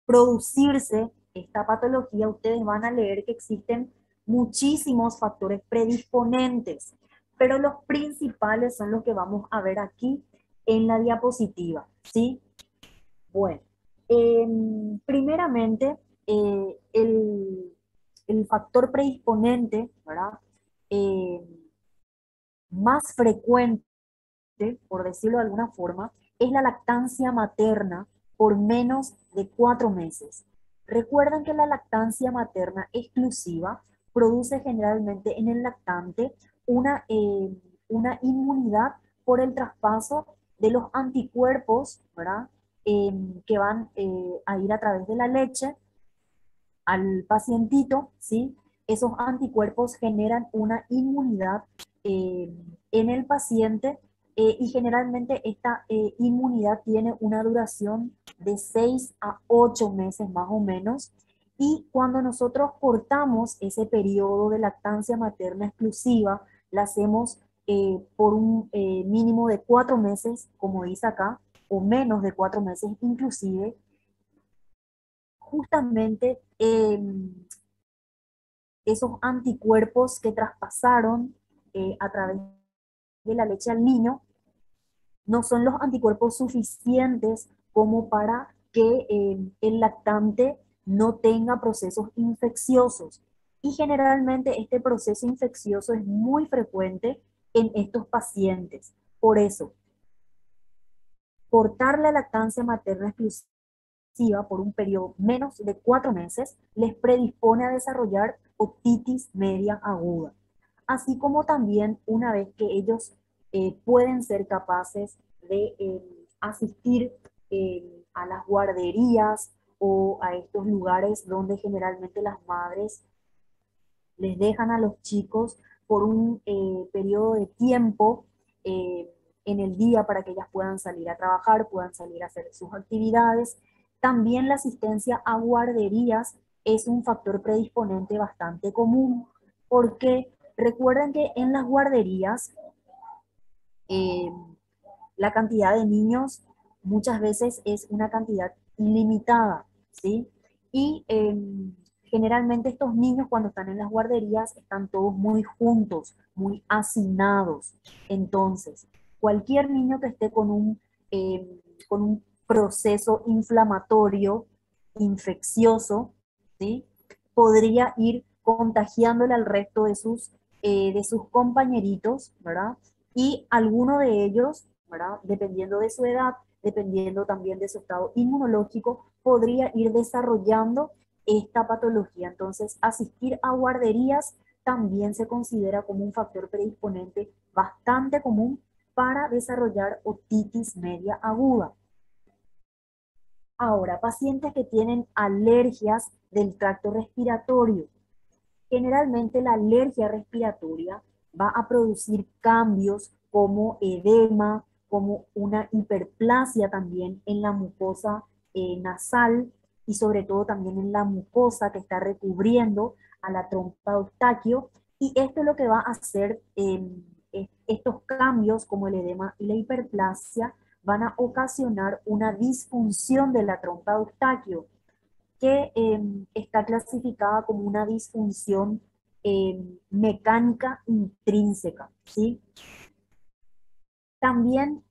producirse esta patología, ustedes van a leer que existen muchísimos factores predisponentes, pero los principales son los que vamos a ver aquí en la diapositiva, ¿sí? Bueno, primeramente, el factor predisponente, ¿verdad? Más frecuente, por decirlo de alguna forma, es la lactancia materna por menos de 4 meses. Recuerden que la lactancia materna exclusiva produce generalmente en el lactante una inmunidad por el traspaso de los anticuerpos, ¿verdad? Que van a ir a través de la leche al pacientito, ¿sí? Esos anticuerpos generan una inmunidad eh, en el paciente y generalmente esta inmunidad tiene una duración de 6 a 8 meses más o menos. Y cuando nosotros cortamos ese periodo de lactancia materna exclusiva, la hacemos por un mínimo de 4 meses, como dice acá, o menos de 4 meses inclusive, justamente esos anticuerpos que traspasaron a través de la leche al niño no son los anticuerpos suficientes como para que el lactante no tenga procesos infecciosos. Y generalmente este proceso infeccioso es muy frecuente en estos pacientes. Por eso, cortar la lactancia materna exclusiva por un periodo menos de 4 meses les predispone a desarrollar otitis media aguda. Así como también una vez que ellos pueden ser capaces de asistir a las guarderías o a estos lugares donde generalmente las madres les dejan a los chicos por un periodo de tiempo en el día para que ellas puedan salir a trabajar, puedan salir a hacer sus actividades. También la asistencia a guarderías es un factor predisponente bastante común, porque recuerden que en las guarderías eh, la cantidad de niños muchas veces es una cantidad ilimitada, ¿sí? Y generalmente estos niños cuando están en las guarderías están todos muy juntos, muy hacinados. Entonces, cualquier niño que esté con un proceso inflamatorio, infeccioso, ¿sí? Podría ir contagiándole al resto de sus compañeritos, ¿verdad? Y alguno de ellos, ¿verdad? Dependiendo de su edad, dependiendo también de su estado inmunológico, podría ir desarrollando esta patología. Entonces, asistir a guarderías también se considera como un factor predisponente bastante común para desarrollar otitis media aguda. Ahora, pacientes que tienen alergias del tracto respiratorio. Generalmente la alergia respiratoria va a producir cambios como edema, como una hiperplasia también en la mucosa nasal y sobre todo también en la mucosa que está recubriendo a la trompa de Eustaquio. Y esto es lo que va a hacer, estos cambios como el edema y la hiperplasia van a ocasionar una disfunción de la trompa de Eustaquio que está clasificada como una disfunción mecánica intrínseca, ¿sí? También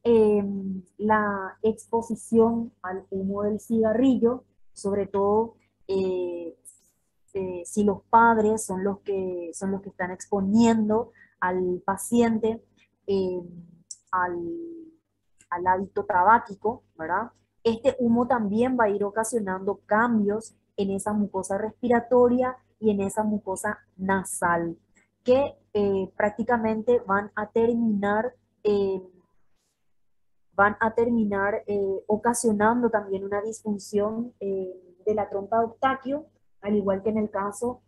la exposición al humo del cigarrillo, sobre todo eh, si los padres son los que están exponiendo al paciente eh, al, al hábito tabáquico, ¿verdad? Este humo también va a ir ocasionando cambios en esa mucosa respiratoria y en esa mucosa nasal, que prácticamente eh, van a terminar ocasionando también una disfunción de la trompa de Eustaquio, al igual que en el caso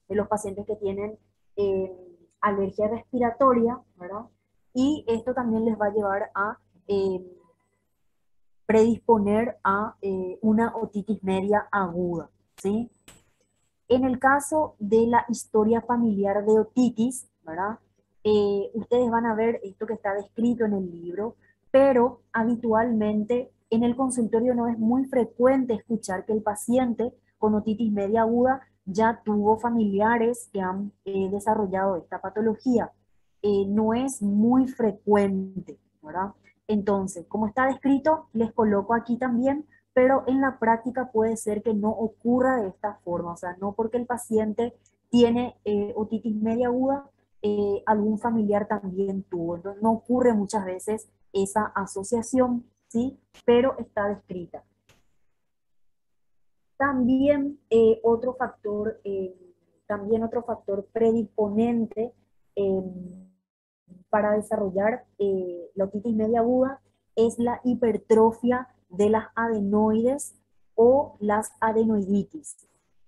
de los pacientes que tienen eh, alergia respiratoria, ¿verdad? Y esto también les va a llevar a predisponer a una otitis media aguda, ¿sí? En el caso de la historia familiar de otitis, ¿verdad? Ustedes van a ver esto que está descrito en el libro, pero habitualmente en el consultorio no es muy frecuente escuchar que el paciente con otitis media aguda ya tuvo familiares que han desarrollado esta patología. No es muy frecuente, ¿verdad? Entonces, como está descrito, les coloco aquí también, pero en la práctica puede ser que no ocurra de esta forma, o sea, no porque el paciente tiene otitis media aguda, algún familiar también tuvo. Entonces, no ocurre muchas veces esa asociación, ¿sí? Pero está descrita. También otro factor predisponente eh, para desarrollar la otitis media aguda es la hipertrofia de las adenoides o las adenoiditis.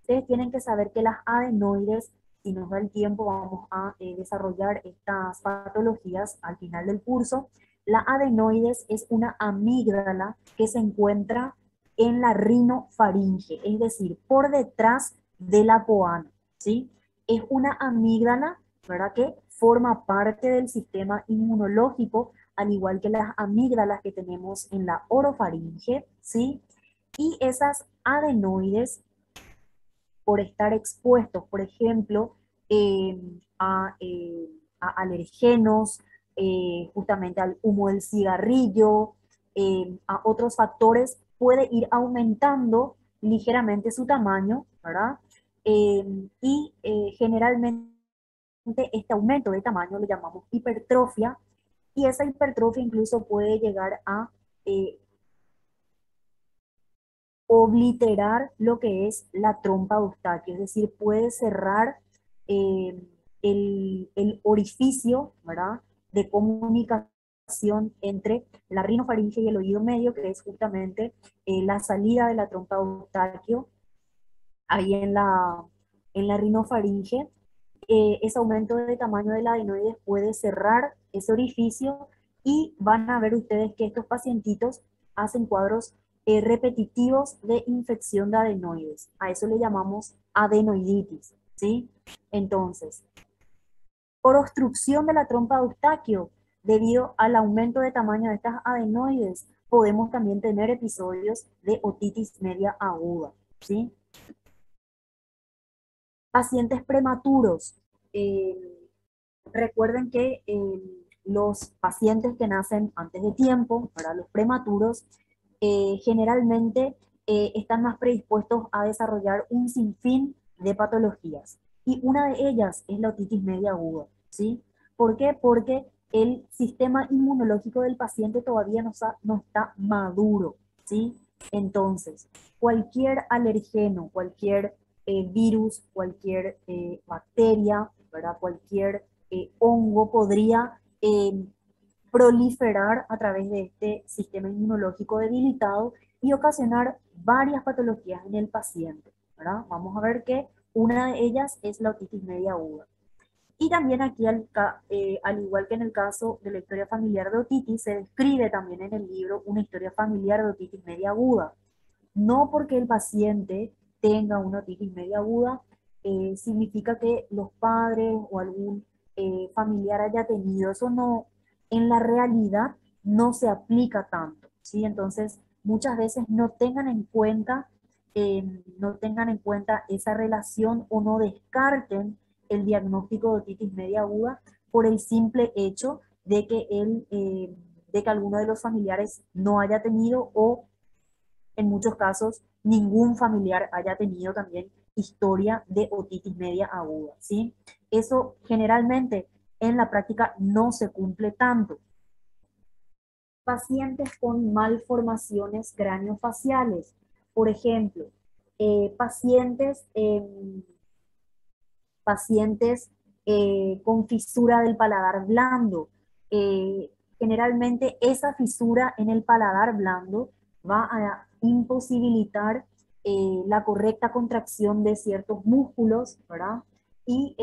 Ustedes tienen que saber que las adenoides, si nos da el tiempo, vamos a desarrollar estas patologías al final del curso. La adenoides es una amígdala que se encuentra en la rinofaringe, es decir, por detrás de la coana, ¿sí? Es una amígdala, ¿verdad?, que forma parte del sistema inmunológico, al igual que las amígdalas que tenemos en la orofaringe, ¿sí? Y esas adenoides, por estar expuestos, por ejemplo, eh, a, eh, a, alergenos, justamente al humo del cigarrillo, a otros factores, puede ir aumentando ligeramente su tamaño, ¿verdad? Generalmente este aumento de tamaño le llamamos hipertrofia, y esa hipertrofia incluso puede llegar a eh, obliterar lo que es la trompa de Eustaquio, es decir, puede cerrar eh, el orificio, ¿verdad?, de comunicación entre la rinofaringe y el oído medio, que es justamente la salida de la trompa de Eustaquio, ahí en la rinofaringe. Ese aumento de tamaño de la adenoides puede cerrar ese orificio y van a ver ustedes que estos pacientitos hacen cuadros repetitivos de infección de adenoides. A eso le llamamos adenoiditis, ¿sí? Entonces, por obstrucción de la trompa de Eustaquio, debido al aumento de tamaño de estas adenoides, podemos también tener episodios de otitis media aguda, ¿sí? Pacientes prematuros. Eh, Recuerden que los pacientes que nacen antes de tiempo, para los prematuros, generalmente están más predispuestos a desarrollar un sinfín de patologías. Y una de ellas es la otitis media aguda, ¿sí? ¿Por qué? Porque el sistema inmunológico del paciente todavía no está maduro, ¿sí? Entonces, cualquier alergeno, cualquier virus, cualquier bacteria, ¿verdad?, cualquier hongo podría proliferar a través de este sistema inmunológico debilitado y ocasionar varias patologías en el paciente, ¿verdad? Vamos a ver que una de ellas es la otitis media aguda. Y también aquí, al igual que en el caso de la historia familiar de otitis, se describe también en el libro una historia familiar de otitis media aguda. No porque el paciente tenga una otitis media aguda, significa que los padres o algún familiar haya tenido. Eso no, en la realidad no se aplica tanto, ¿sí? Entonces, muchas veces no tengan en cuenta esa relación o no descarten el diagnóstico de otitis media aguda por el simple hecho de que alguno de los familiares no haya tenido, o en muchos casos ningún familiar haya tenido también historia de otitis media aguda, ¿sí? Eso generalmente en la práctica no se cumple tanto. Pacientes con malformaciones craneofaciales, por ejemplo, pacientes, pacientes con fisura del paladar blando. Generalmente esa fisura en el paladar blando va a imposibilitar la correcta contracción de ciertos músculos, ¿verdad? Y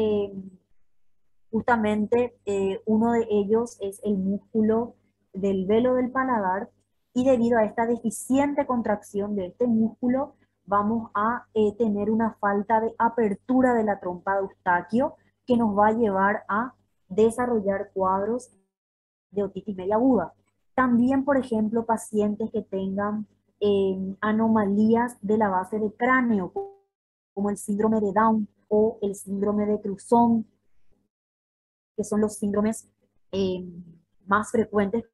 justamente uno de ellos es el músculo del velo del paladar, y debido a esta deficiente contracción de este músculo, vamos a tener una falta de apertura de la trompa de Eustaquio, que nos va a llevar a desarrollar cuadros de otitis media aguda. También, por ejemplo, pacientes que tengan anomalías de la base del cráneo, como el síndrome de Down o el síndrome de Cruzón, que son los síndromes más frecuentes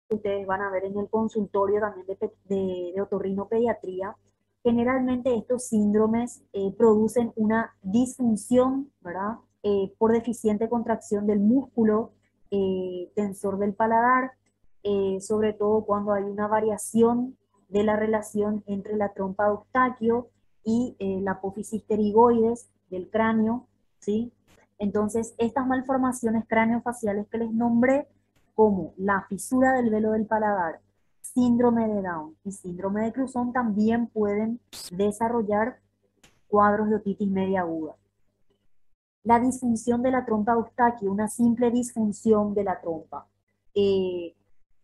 que ustedes van a ver en el consultorio también de otorrinopediatría. Generalmente estos síndromes producen una disfunción, ¿verdad? Por deficiente contracción del músculo tensor del paladar, sobre todo cuando hay una variación de la relación entre la trompa de Eustaquio y la apófisis pterigoides del cráneo, ¿sí? Entonces, estas malformaciones craneofaciales que les nombré, como la fisura del velo del paladar, síndrome de Down y síndrome de Cruzón, también pueden desarrollar cuadros de otitis media aguda. La disfunción de la trompa de Eustaquio, una simple disfunción de la trompa.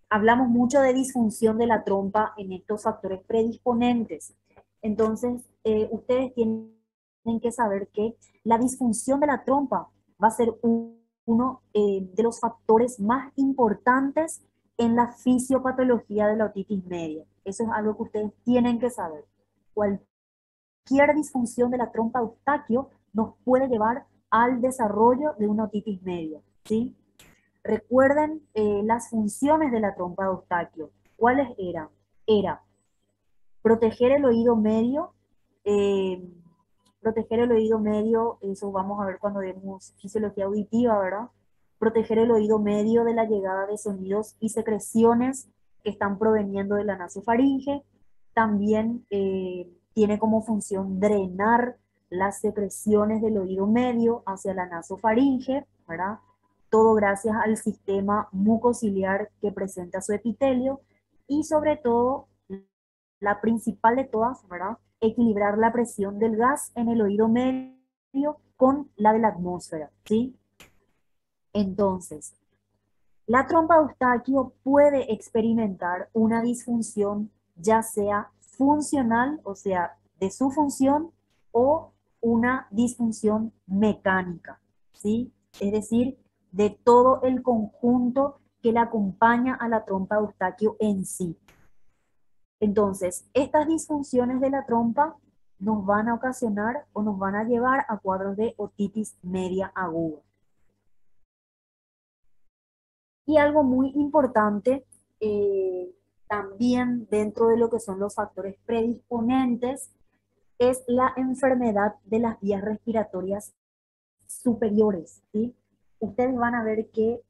Hablamos mucho de disfunción de la trompa en estos factores predisponentes. Entonces, ustedes tienen que saber que la disfunción de la trompa va a ser uno de los factores más importantes en la fisiopatología de la otitis media. Eso es algo que ustedes tienen que saber. Cualquier disfunción de la trompa de Eustaquio nos puede llevar al desarrollo de una otitis media, ¿sí? Recuerden las funciones de la trompa de Eustaquio. ¿Cuáles eran? Era proteger el oído medio, eso vamos a ver cuando vemos fisiología auditiva, ¿verdad? Proteger el oído medio de la llegada de sonidos y secreciones que están proveniendo de la nasofaringe. También tiene como función drenar las secreciones del oído medio hacia la nasofaringe, ¿verdad? Todo gracias al sistema mucociliar que presenta su epitelio, y sobre todo, la principal de todas, ¿verdad? Equilibrar la presión del gas en el oído medio con la de la atmósfera, ¿sí? Entonces, la trompa de Eustaquio puede experimentar una disfunción, ya sea funcional, o sea, de su función, o una disfunción mecánica, ¿sí? Es decir, de todo el conjunto que le acompaña a la trompa de Eustaquio en sí. Entonces, estas disfunciones de la trompa nos van a ocasionar o nos van a llevar a cuadros de otitis media aguda. Y algo muy importante, también dentro de lo que son los factores predisponentes, es la enfermedad de las vías respiratorias superiores, ¿sí? Ustedes van a ver que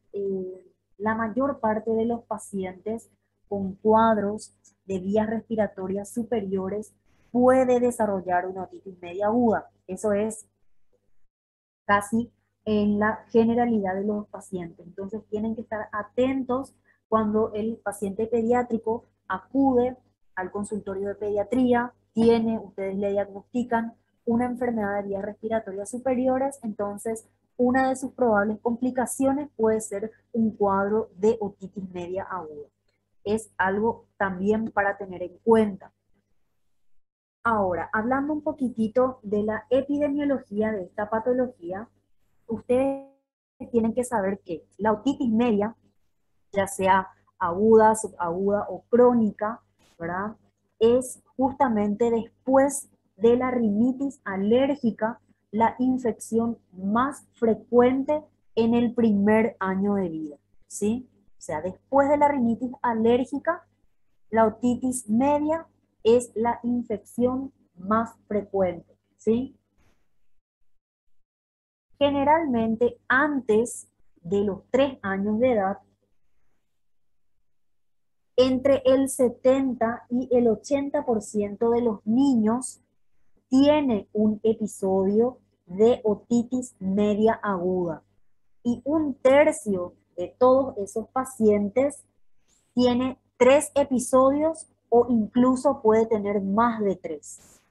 la mayor parte de los pacientes con cuadros de vías respiratorias superiores puede desarrollar una otitis media aguda. Eso es casi en la generalidad de los pacientes. Entonces tienen que estar atentos cuando el paciente pediátrico acude al consultorio de pediatría, ustedes le diagnostican una enfermedad de vías respiratorias superiores, entonces una de sus probables complicaciones puede ser un cuadro de otitis media aguda. Es algo también para tener en cuenta. Ahora, hablando un poquitito de la epidemiología de esta patología, ustedes tienen que saber que la otitis media, ya sea aguda, subaguda o crónica, ¿verdad? Es justamente después de la rinitis alérgica la infección más frecuente en el primer año de vida, ¿sí? O sea, después de la rinitis alérgica, la otitis media es la infección más frecuente, ¿sí? Generalmente antes de los 3 años de edad, entre el 70 y el 80% de los niños tiene un episodio de otitis media aguda. Y 1/3 de todos esos pacientes tiene 3 episodios o incluso puede tener más de 3.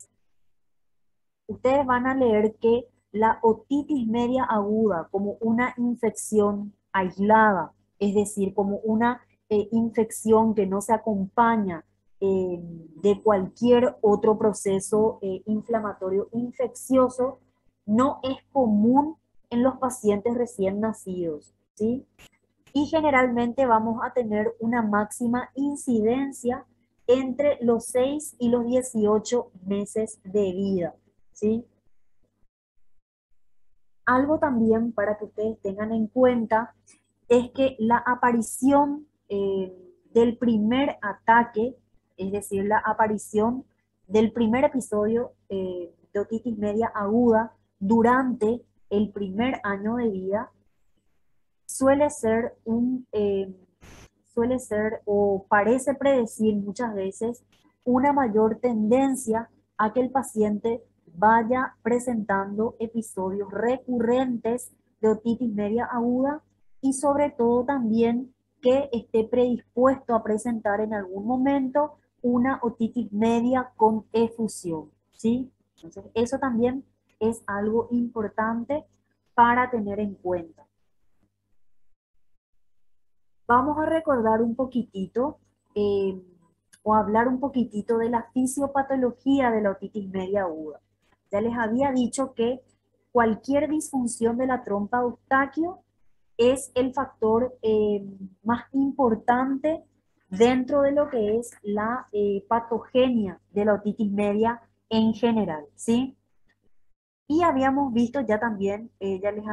Ustedes van a leer que la otitis media aguda como una infección aislada, es decir, como una infección que no se acompaña de cualquier otro proceso inflamatorio infeccioso, no es común en los pacientes recién nacidos, ¿sí? Y generalmente vamos a tener una máxima incidencia entre los 6 y los 18 meses de vida, ¿sí? Algo también para que ustedes tengan en cuenta es que la aparición del primer ataque, es decir, la aparición del primer episodio de otitis media aguda durante el primer año de vida, suele ser suele ser o parece predecir muchas veces una mayor tendencia a que el paciente vaya presentando episodios recurrentes de otitis media aguda y sobre todo también que esté predispuesto a presentar en algún momento una otitis media con efusión, ¿sí? Entonces, eso también es algo importante para tener en cuenta. Vamos a recordar un poquitito o hablar un poquitito de la fisiopatología de la otitis media aguda. Ya les había dicho que cualquier disfunción de la trompa de Eustaquio es el factor más importante dentro de lo que es la patogenia de la otitis media en general, ¿sí? Y habíamos visto ya también, ya les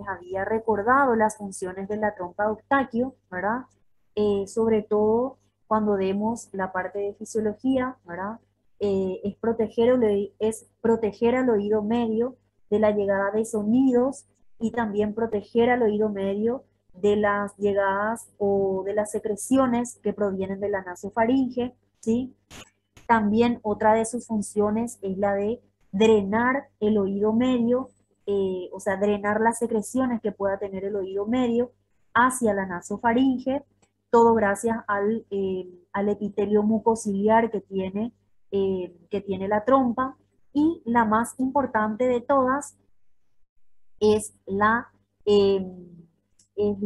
había recordado las funciones de la trompa de Eustaquio, ¿verdad? Sobre todo cuando vemos la parte de fisiología, ¿verdad? Es proteger al oído medio de la llegada de sonidos y también proteger al oído medio de las llegadas o de las secreciones que provienen de la nasofaringe, ¿sí? También otra de sus funciones es la de drenar el oído medio, o sea, drenar las secreciones que pueda tener el oído medio hacia la nasofaringe, todo gracias al epitelio mucociliar que tiene la trompa. Y la más importante de todas es eh, es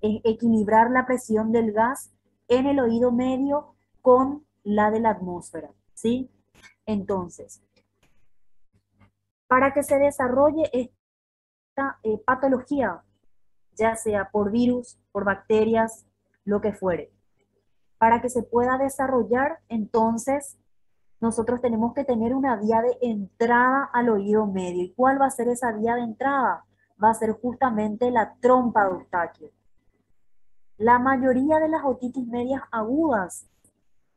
equilibrar la presión del gas en el oído medio con la de la atmósfera, ¿sí? Entonces, para que se desarrolle esta patología, ya sea por virus, por bacterias, lo que fuere, para que se pueda desarrollar, entonces, nosotros tenemos que tener una vía de entrada al oído medio. ¿Y cuál va a ser esa vía de entrada? Va a ser justamente la trompa de Eustaquio. La mayoría de las otitis medias agudas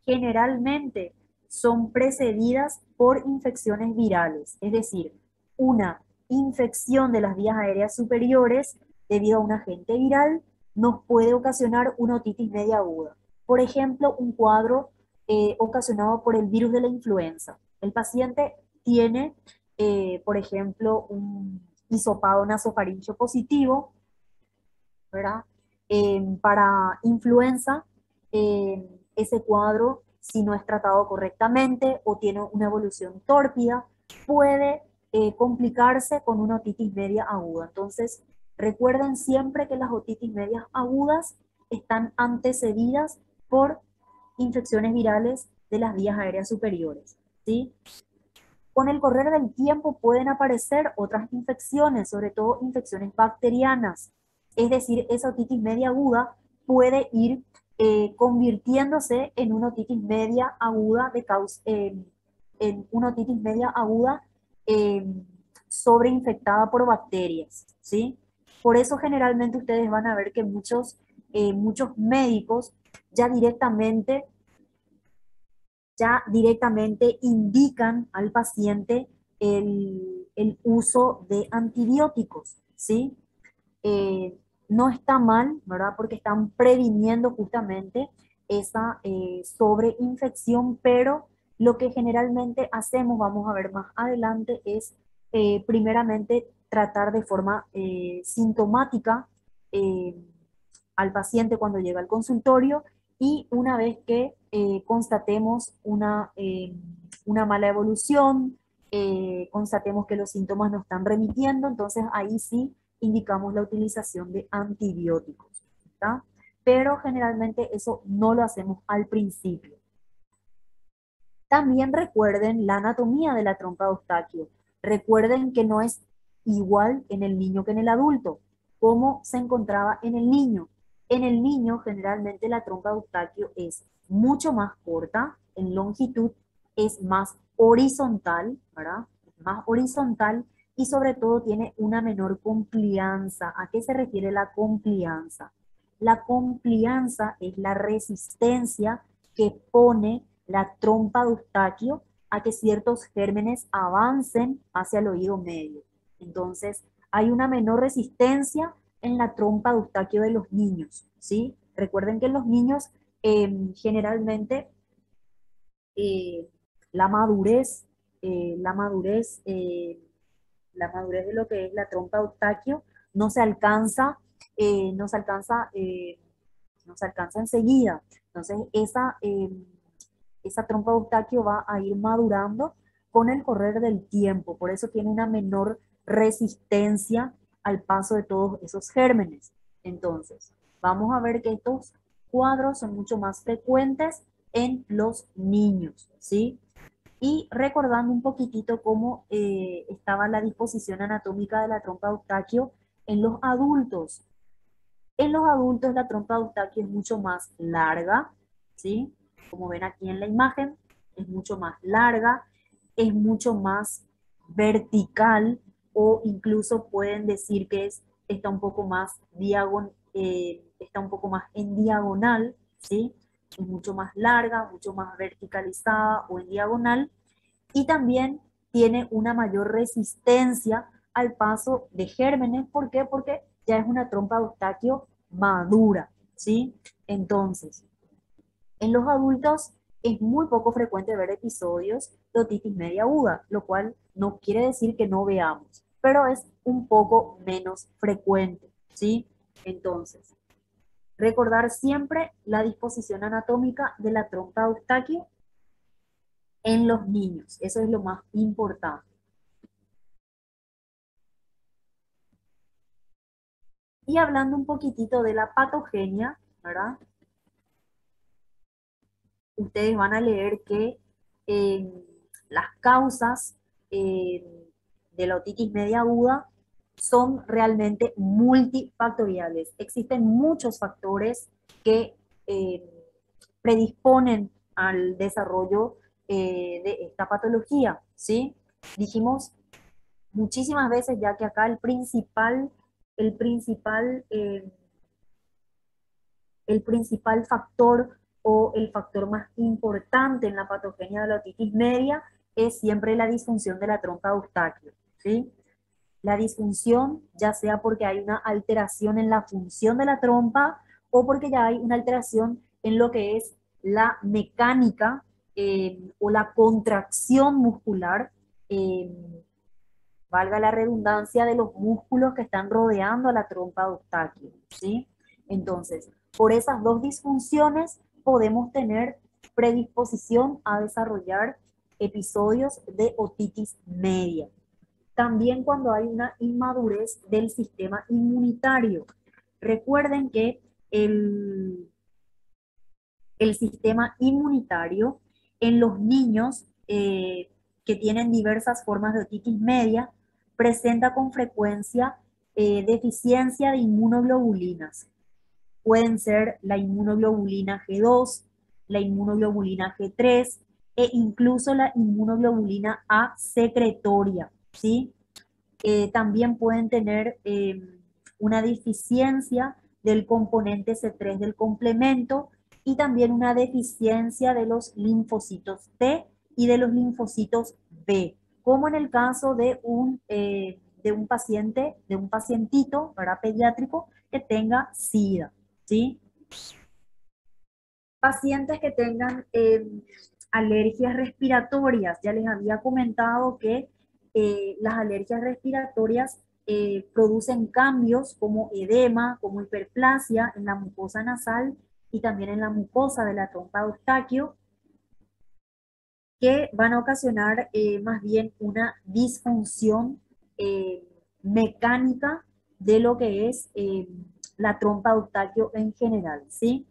generalmente son precedidas por infecciones virales, es decir, una infección de las vías aéreas superiores debido a un agente viral nos puede ocasionar una otitis media aguda. Por ejemplo, un cuadro ocasionado por el virus de la influenza. El paciente tiene, por ejemplo, un hisopado nasofaríngeo positivo, ¿verdad? Para influenza, ese cuadro, si no es tratado correctamente o tiene una evolución tórpida, puede complicarse con una otitis media aguda. Entonces, recuerden siempre que las otitis medias agudas están antecedidas por infecciones virales de las vías aéreas superiores, ¿sí? Con el correr del tiempo pueden aparecer otras infecciones, sobre todo infecciones bacterianas. Es decir, esa otitis media aguda puede ir convirtiéndose en una otitis media aguda en una otitis media aguda eh, sobreinfectada por bacterias, ¿sí? Por eso generalmente ustedes van a ver que muchos médicos ya directamente indican al paciente el uso de antibióticos, ¿sí? No está mal, ¿verdad? Porque están previniendo justamente esa sobreinfección, pero lo que generalmente hacemos, vamos a ver más adelante, es primeramente tratar de forma sintomática eh, al paciente cuando llega al consultorio y una vez que constatemos una mala evolución, constatemos que los síntomas no están remitiendo, entonces ahí sí indicamos la utilización de antibióticos, ¿está? Pero generalmente eso no lo hacemos al principio. También recuerden la anatomía de la trompa de Eustaquio. Recuerden que no es igual en el niño que en el adulto. ¿Cómo se encontraba en el niño? En el niño generalmente la trompa de Eustaquio es mucho más corta, en longitud es más horizontal, ¿verdad? Más horizontal y sobre todo tiene una menor complianza. ¿A qué se refiere la complianza? La complianza es la resistencia que pone la trompa de Eustaquio a que ciertos gérmenes avancen hacia el oído medio. Entonces, hay una menor resistencia en la trompa de Eustaquio de los niños, ¿sí? Recuerden que en los niños generalmente eh, la madurez, eh, la madurez, eh, la madurez de lo que es la trompa de Eustaquio no se alcanza, eh, no se alcanza, eh, no se alcanza enseguida. Entonces, esa trompa de Eustaquio va a ir madurando con el correr del tiempo, por eso tiene una menor resistencia al paso de todos esos gérmenes. Entonces, vamos a ver que estos cuadros son mucho más frecuentes en los niños, ¿sí? Y recordando un poquitito cómo estaba la disposición anatómica de la trompa de Eustaquio en los adultos. En los adultos la trompa de Eustaquio es mucho más larga, ¿sí? Como ven aquí en la imagen, es mucho más larga, es mucho más vertical o incluso pueden decir que está un poco más está un poco más en diagonal, ¿sí? Es mucho más larga, mucho más verticalizada o en diagonal y también tiene una mayor resistencia al paso de gérmenes. ¿Por qué? Porque ya es una trompa de Eustaquio madura, ¿sí? Entonces, en los adultos es muy poco frecuente ver episodios de otitis media aguda, lo cual no quiere decir que no veamos, pero es un poco menos frecuente, ¿sí? Entonces, recordar siempre la disposición anatómica de la trompa de Eustaquio en los niños, eso es lo más importante. Y hablando un poquitito de la patogenia, ¿verdad? Ustedes van a leer que las causas eh, de la otitis media aguda son realmente multifactoriales. Existen muchos factores que eh, predisponen al desarrollo de esta patología, ¿sí? Dijimos muchísimas veces ya que acá el principal el principal factor o el factor más importante en la patogenia de la otitis media es siempre la disfunción de la trompa de Eustaquio, ¿sí? La disfunción, ya sea porque hay una alteración en la función de la trompa o porque ya hay una alteración en lo que es la mecánica o la contracción muscular, eh, valga la redundancia, de los músculos que están rodeando a la trompa de Eustaquio, ¿sí? Entonces, por esas dos disfunciones podemos tener predisposición a desarrollar episodios de otitis media. También cuando hay una inmadurez del sistema inmunitario. Recuerden que el sistema inmunitario en los niños que tienen diversas formas de otitis media presenta con frecuencia deficiencia de inmunoglobulinas. Pueden ser la inmunoglobulina G2, la inmunoglobulina G3 e incluso la inmunoglobulina A secretoria, ¿sí? También pueden tener una deficiencia del componente C3 del complemento y también una deficiencia de los linfocitos T y de los linfocitos B, como en el caso de un paciente, de un pacientito, ¿verdad? Pediátrico que tenga SIDA, ¿sí? Pacientes que tengan alergias respiratorias, ya les había comentado que las alergias respiratorias producen cambios como edema, como hiperplasia en la mucosa nasal y también en la mucosa de la trompa de Eustaquio, que van a ocasionar más bien una disfunción eh, mecánica de lo que es la trompa de Eustaquio en general, ¿sí?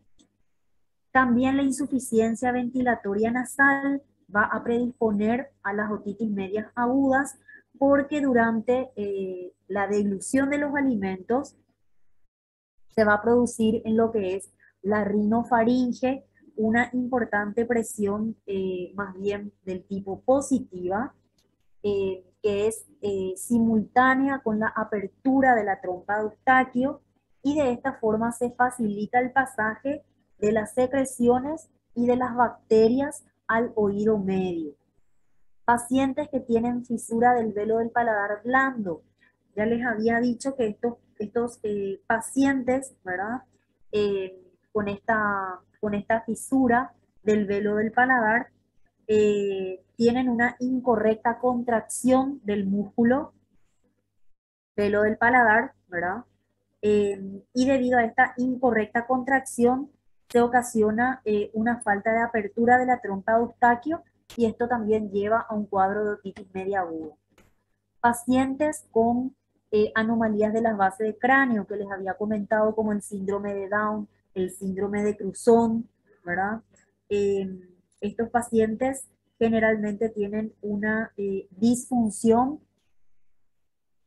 También la insuficiencia ventilatoria nasal va a predisponer a las otitis medias agudas porque durante la deglución de los alimentos se va a producir en lo que es la rinofaringe una importante presión más bien del tipo positiva, que es simultánea con la apertura de la trompa de Eustaquio, y de esta forma se facilita el pasaje de las secreciones y de las bacterias al oído medio. Pacientes que tienen fisura del velo del paladar blando. Ya les había dicho que estos pacientes, ¿verdad? Con esta fisura del velo del paladar, tienen una incorrecta contracción del músculo velo del paladar, ¿verdad? Y debido a esta incorrecta contracción se ocasiona una falta de apertura de la trompa de Eustaquio, y esto también lleva a un cuadro de otitis media aguda. Pacientes con anomalías de las bases de cráneo, que les había comentado, como el síndrome de Down, el síndrome de Cruzón, ¿verdad? Estos pacientes generalmente tienen una disfunción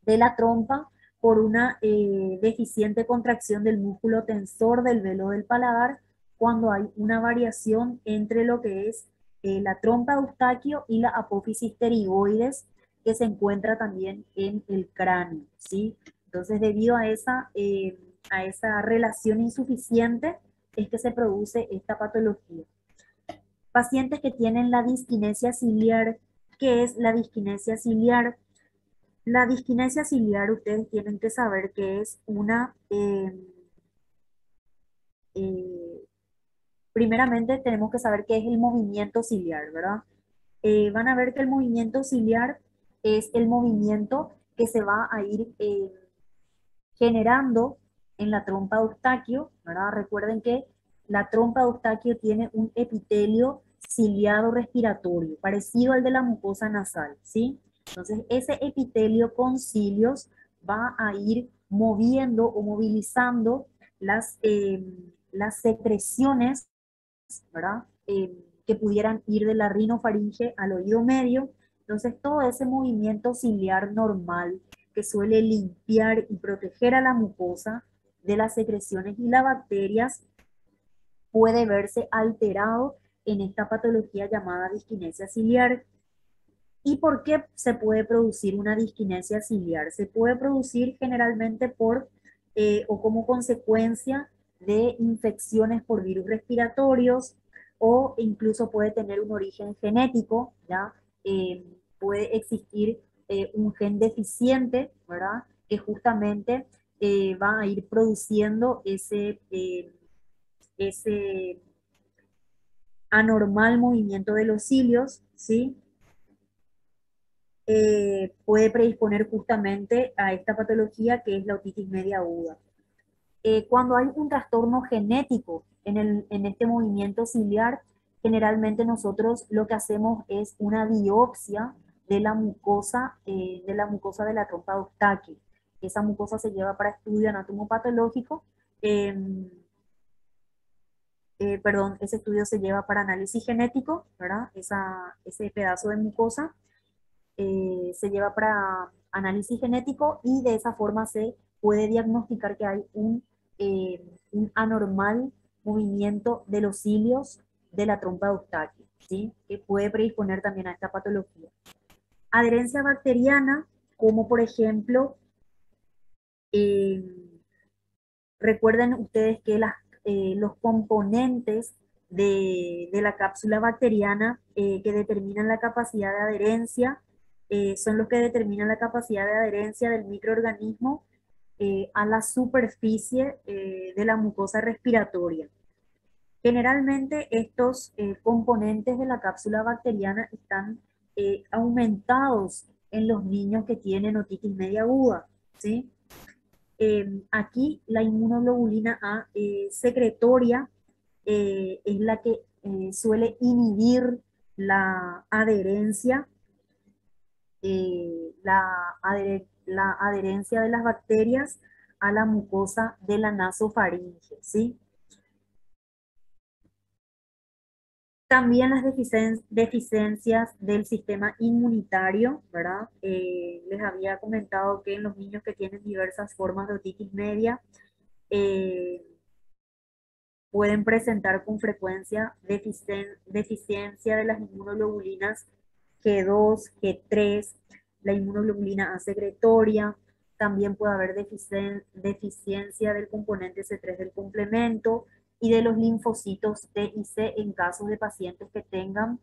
de la trompa por una deficiente contracción del músculo tensor del velo del paladar, cuando hay una variación entre lo que es la trompa de Eustaquio y la apófisis pterigoides, que se encuentra también en el cráneo, ¿sí? Entonces, debido a esa relación insuficiente, es que se produce esta patología. Pacientes que tienen la disquinesia ciliar. ¿Qué es la disquinesia ciliar? La disquinesia ciliar, ustedes tienen que saber que es eh, primeramente tenemos que saber qué es el movimiento ciliar, ¿verdad? Van a ver que el movimiento ciliar es el movimiento que se va a ir generando en la trompa de Eustaquio, ¿verdad? Recuerden que la trompa de Eustaquio tiene un epitelio ciliado respiratorio, parecido al de la mucosa nasal, ¿sí? Entonces, ese epitelio con cilios va a ir moviendo o movilizando las secreciones, ¿verdad? Que pudieran ir de la rinofaringe al oído medio. Entonces, todo ese movimiento ciliar normal que suele limpiar y proteger a la mucosa de las secreciones y las bacterias puede verse alterado en esta patología llamada disquinesia ciliar. ¿Y por qué se puede producir una disquinesia ciliar? Se puede producir generalmente por o como consecuencia de infecciones por virus respiratorios, o incluso puede tener un origen genético, ¿ya? Puede existir un gen deficiente, ¿verdad? Que justamente va a ir produciendo ese anormal movimiento de los cilios, ¿sí? Puede predisponer justamente a esta patología que es la otitis media aguda. Cuando hay un trastorno genético en este movimiento ciliar, generalmente nosotros lo que hacemos es una biopsia de la mucosa de la trompa de Eustaquio. Esa mucosa se lleva para estudio anatomopatológico, perdón, ese estudio se lleva para análisis genético, ¿verdad? Ese pedazo de mucosa se lleva para análisis genético, y de esa forma se puede diagnosticar que hay un anormal movimiento de los cilios de la trompa de Eustaquio, ¿sí? Que puede predisponer también a esta patología. Adherencia bacteriana, como por ejemplo, eh, recuerden ustedes que los componentes de la cápsula bacteriana que determinan la capacidad de adherencia son los que determinan la capacidad de adherencia del microorganismo a la superficie de la mucosa respiratoria. Generalmente estos componentes de la cápsula bacteriana están aumentados en los niños que tienen otitis media aguda, ¿sí? Aquí la inmunoglobulina A secretoria es la que suele inhibir la adherencia, la adherencia de las bacterias a la mucosa de la nasofaringe, ¿sí? También las deficiencias del sistema inmunitario, ¿verdad? Les había comentado que en los niños que tienen diversas formas de otitis media, eh, pueden presentar con frecuencia deficiencia de las inmunoglobulinas G2, G3, la inmunoglobulina A secretoria, también puede haber deficiencia del componente C3 del complemento y de los linfocitos T y C en casos de pacientes que tengan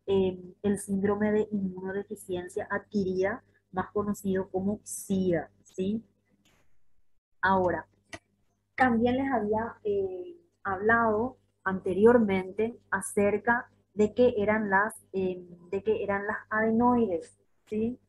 el síndrome de inmunodeficiencia adquirida, más conocido como SIDA, ¿sí? Ahora, también les había hablado anteriormente acerca de qué eran las adenoides, ¿sí?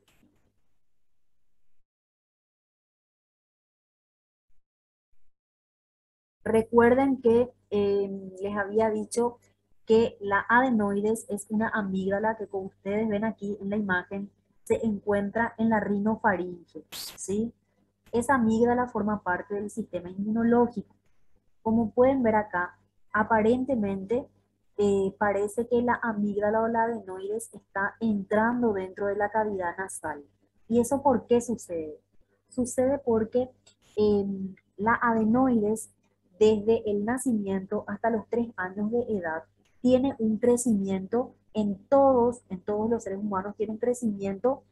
Recuerden que les había dicho que la adenoides es una amígdala que, como ustedes ven aquí en la imagen, se encuentra en la rinofaringe, ¿sí? Esa amígdala forma parte del sistema inmunológico. Como pueden ver acá, aparentemente parece que la amígdala o la adenoides está entrando dentro de la cavidad nasal. ¿Y eso por qué sucede? Sucede porque eh, la adenoides, desde el nacimiento hasta los 3 años de edad, tiene un crecimiento en todos los seres humanos, tiene un crecimiento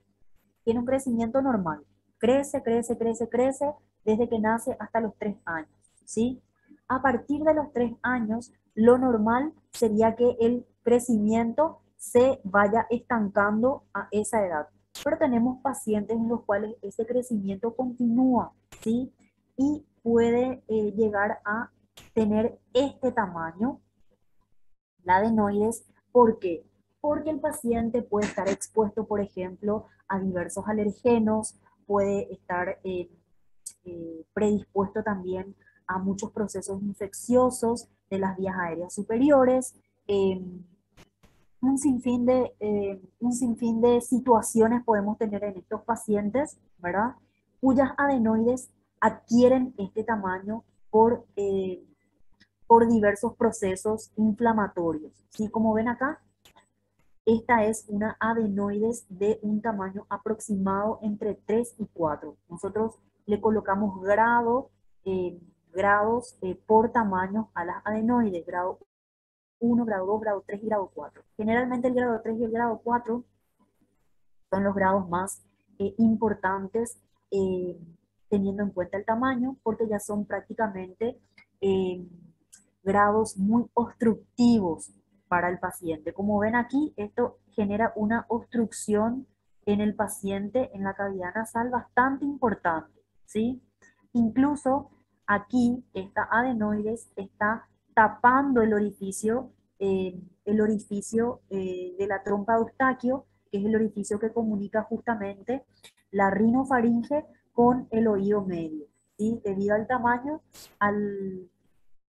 normal. Crece, crece, crece, crece desde que nace hasta los 3 años, ¿sí? A partir de los 3 años, lo normal sería que el crecimiento se vaya estancando a esa edad. Pero tenemos pacientes en los cuales ese crecimiento continúa, ¿sí? Y puede llegar a tener este tamaño, la adenoides. ¿Por qué? Porque el paciente puede estar expuesto, por ejemplo, a diversos alergenos, puede estar predispuesto también a muchos procesos infecciosos de las vías aéreas superiores, eh, un sinfín de situaciones podemos tener en estos pacientes, ¿verdad? Cuyas adenoides adquieren este tamaño por diversos procesos inflamatorios. ¿Sí? Como ven acá, esta es una adenoides de un tamaño aproximado entre 3 y 4. Nosotros le colocamos grados por tamaño a las adenoides, grado 1, grado 2, grado 3 y grado 4. Generalmente el grado 3 y el grado 4 son los grados más importantes, eh, teniendo en cuenta el tamaño, porque ya son prácticamente eh, grados muy obstructivos para el paciente. Como ven aquí, esto genera una obstrucción en el paciente, en la cavidad nasal, bastante importante, ¿sí? Incluso aquí, esta adenoides está tapando el orificio de la trompa de Eustaquio, que es el orificio que comunica justamente la rinofaringe con el oído medio, ¿sí? Debido al tamaño, al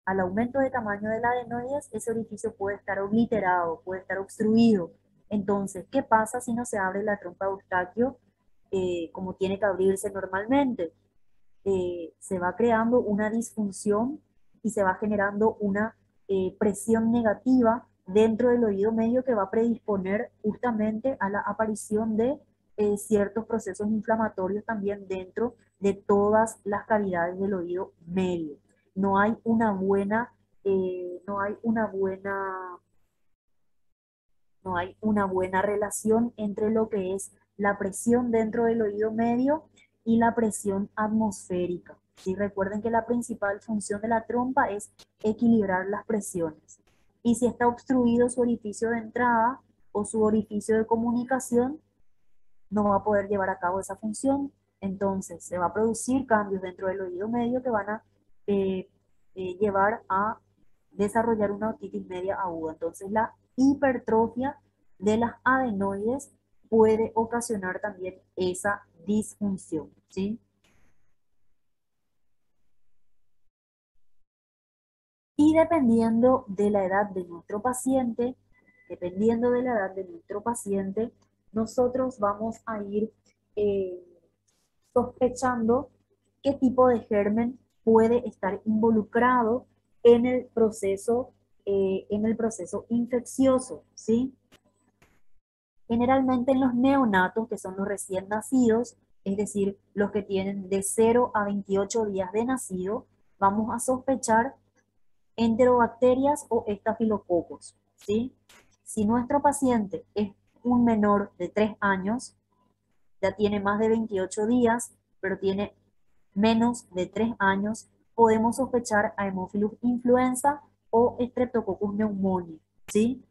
aumento de tamaño de la adenoides, ese orificio puede estar obliterado, puede estar obstruido. Entonces, ¿qué pasa si no se abre la trompa de Eustaquio como tiene que abrirse normalmente? Se va creando una disfunción y se va generando una presión negativa dentro del oído medio que va a predisponer justamente a la aparición de ciertos procesos inflamatorios también dentro de todas las cavidades del oído medio. No hay una buena, no hay una buena, no hay una buena relación entre lo que es la presión dentro del oído medio y la presión atmosférica. ¿Sí? Recuerden que la principal función de la trompa es equilibrar las presiones. Y si está obstruido su orificio de entrada o su orificio de comunicación, no va a poder llevar a cabo esa función. Entonces se va a producir cambios dentro del oído medio que van a eh, llevar a desarrollar una otitis media aguda. Entonces la hipertrofia de las adenoides puede ocasionar también esa disfunción, ¿sí? Y dependiendo de la edad de nuestro paciente, nosotros vamos a ir eh, sospechando qué tipo de germen puede estar involucrado en el proceso en el proceso infeccioso, ¿sí? Generalmente en los neonatos, que son los recién nacidos, es decir, los que tienen de 0 a 28 días de nacido, vamos a sospechar enterobacterias o estafilococos, ¿sí? Si nuestro paciente es un menor de 3 años, ya tiene más de 28 días, pero tiene menos de 3 años, podemos sospechar a Haemophilus influenza o Streptococcus pneumoniae, ¿sí?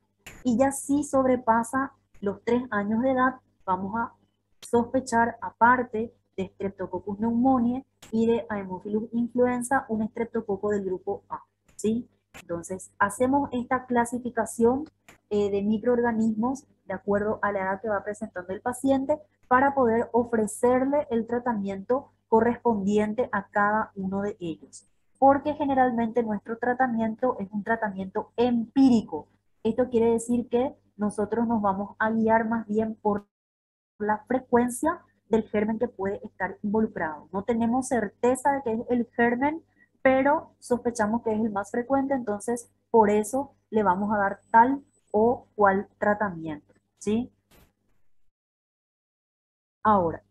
Y ya si sobrepasa los 3 años de edad, vamos a sospechar, aparte de Streptococcus pneumoniae y de Haemophilus influenza, un estreptococo del grupo A, ¿sí? Entonces, hacemos esta clasificación de microorganismos de acuerdo a la edad que va presentando el paciente para poder ofrecerle el tratamiento correspondiente a cada uno de ellos. Porque generalmente nuestro tratamiento es un tratamiento empírico. Esto quiere decir que nosotros nos vamos a guiar más bien por la frecuencia del germen que puede estar involucrado. No tenemos certeza de que es el germen, pero sospechamos que es el más frecuente, entonces por eso le vamos a dar tal o cual tratamiento, ¿sí? Ahora,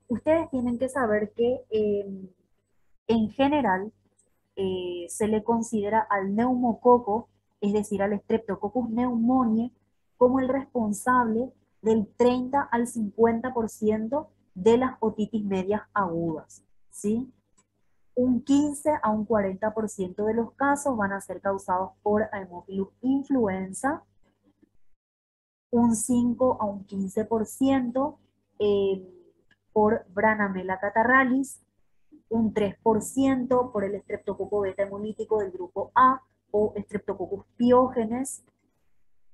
ustedes tienen que saber que en general se le considera al neumococo, es decir, al Streptococcus pneumoniae, como el responsable del 30 al 50% de las otitis medias agudas, ¿sí? Un 15 a un 40% de los casos van a ser causados por Haemophilus influenza, un 5 a un 15% eh, por Branamela catarrhalis, un 3% por el Streptococo beta hemolítico del grupo A o Streptococcus piógenes,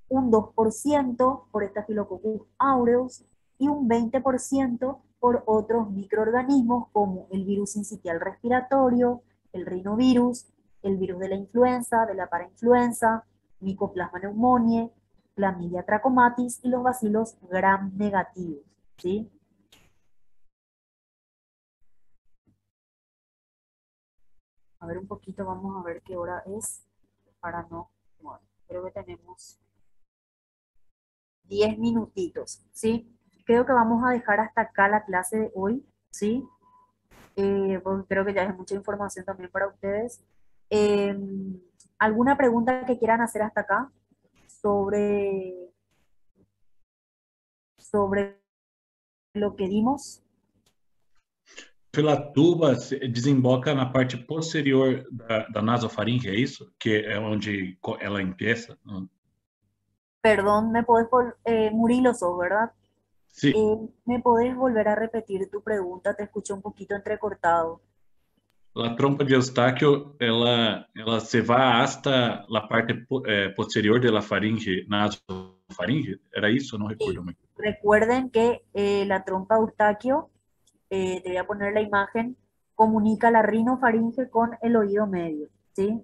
un 2% por Staphylococcus aureus y un 20% por otros microorganismos como el virus sincitial respiratorio, el rinovirus, el virus de la influenza, de la parainfluenza, Mycoplasma pneumoniae, Chlamydia trachomatis y los bacilos gram negativos, ¿sí? A ver un poquito, vamos a ver qué hora es para no, bueno, creo que tenemos 10 minutitos, ¿sí? Creo que vamos a dejar hasta acá la clase de hoy, ¿sí? Porque creo que ya es mucha información también para ustedes. Eh, ¿Alguna pregunta que quieran hacer hasta acá sobre, sobre lo que dimos? Pela tuba, desemboca na parte posterior da nasofaringe, é isso? Que é onde ela empieza? Perdón, Murilo sos, ¿verdad? Sim. ¿Me podés volver a repetir tu pregunta? Te escuché un poquito entrecortado. A trompa de Eustáquio, ela se va hasta a parte posterior da faringe, nasofaringe? Era isso? Eu não recordo muito. Recuerden que la trompa de Eustaquio, te voy a poner la imagen, comunica la rinofaringe con el oído medio, ¿sí?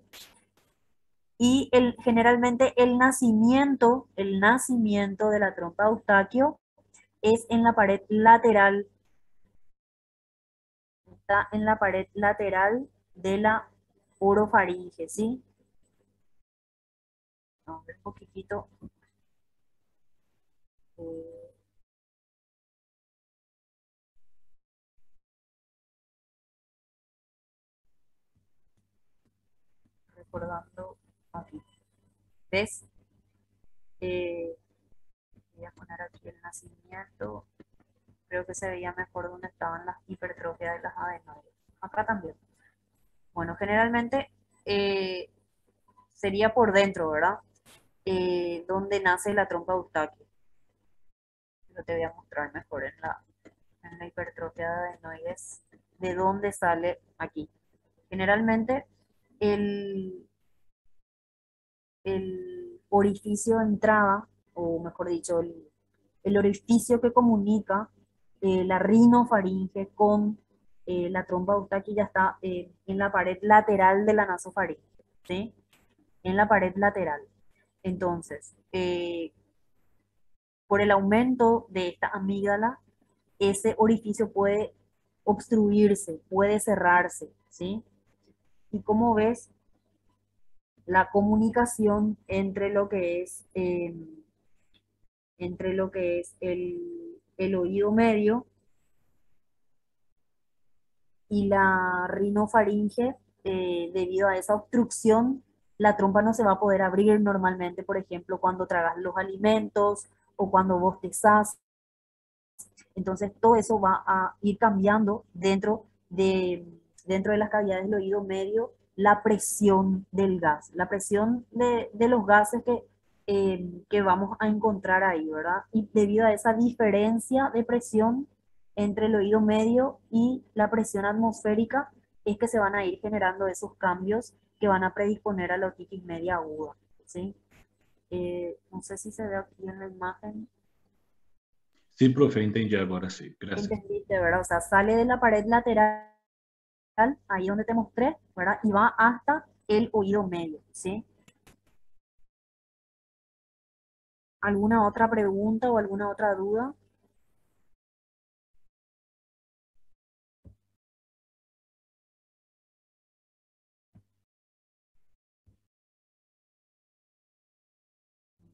Y generalmente el nacimiento de la trompa de Eustaquio es en la pared lateral, está en la pared lateral de la orofaringe, ¿sí? Vamos a ver un poquitito. Eh, recordando aquí. ¿Ves? Voy a poner aquí el nacimiento. Creo que se veía mejor donde estaban las hipertrofias de las adenoides. Acá también. Bueno, generalmente sería por dentro, ¿verdad? Donde nace la trompa de Eustaquio. Yo te voy a mostrar mejor en la hipertrofia de adenoides de dónde sale aquí. Generalmente el, el orificio de entrada, o mejor dicho, el orificio que comunica la rinofaringe con la trompa de Eustaquio ya está en la pared lateral de la nasofaringe, ¿sí? En la pared lateral. Entonces, por el aumento de esta amígdala, ese orificio puede obstruirse, puede cerrarse, ¿sí? Y como ves, la comunicación entre lo que es el oído medio y la rinofaringe. Debido a esa obstrucción, la trompa no se va a poder abrir normalmente, por ejemplo, cuando tragas los alimentos o cuando bostezas. Entonces, todo eso va a ir cambiando dentro de las cavidades del oído medio la presión del gas, la presión de los gases que vamos a encontrar ahí, ¿verdad? Y debido a esa diferencia de presión entre el oído medio y la presión atmosférica, es que se van a ir generando esos cambios que van a predisponer a la otitis media aguda, ¿sí? No sé si se ve aquí en la imagen. Sí, profe, entendi agora sim. Graças. Entendiste, ¿verdad? O sea, sale de la pared lateral, ahí donde te mostré, ¿verdad? Y va hasta el oído medio, ¿sí? ¿Alguna otra pregunta o alguna otra duda?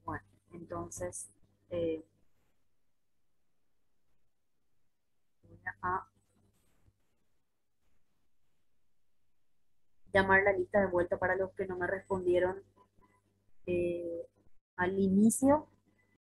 Bueno, entonces voy a llamar la lista de vuelta para los que no me respondieron eh, al inicio.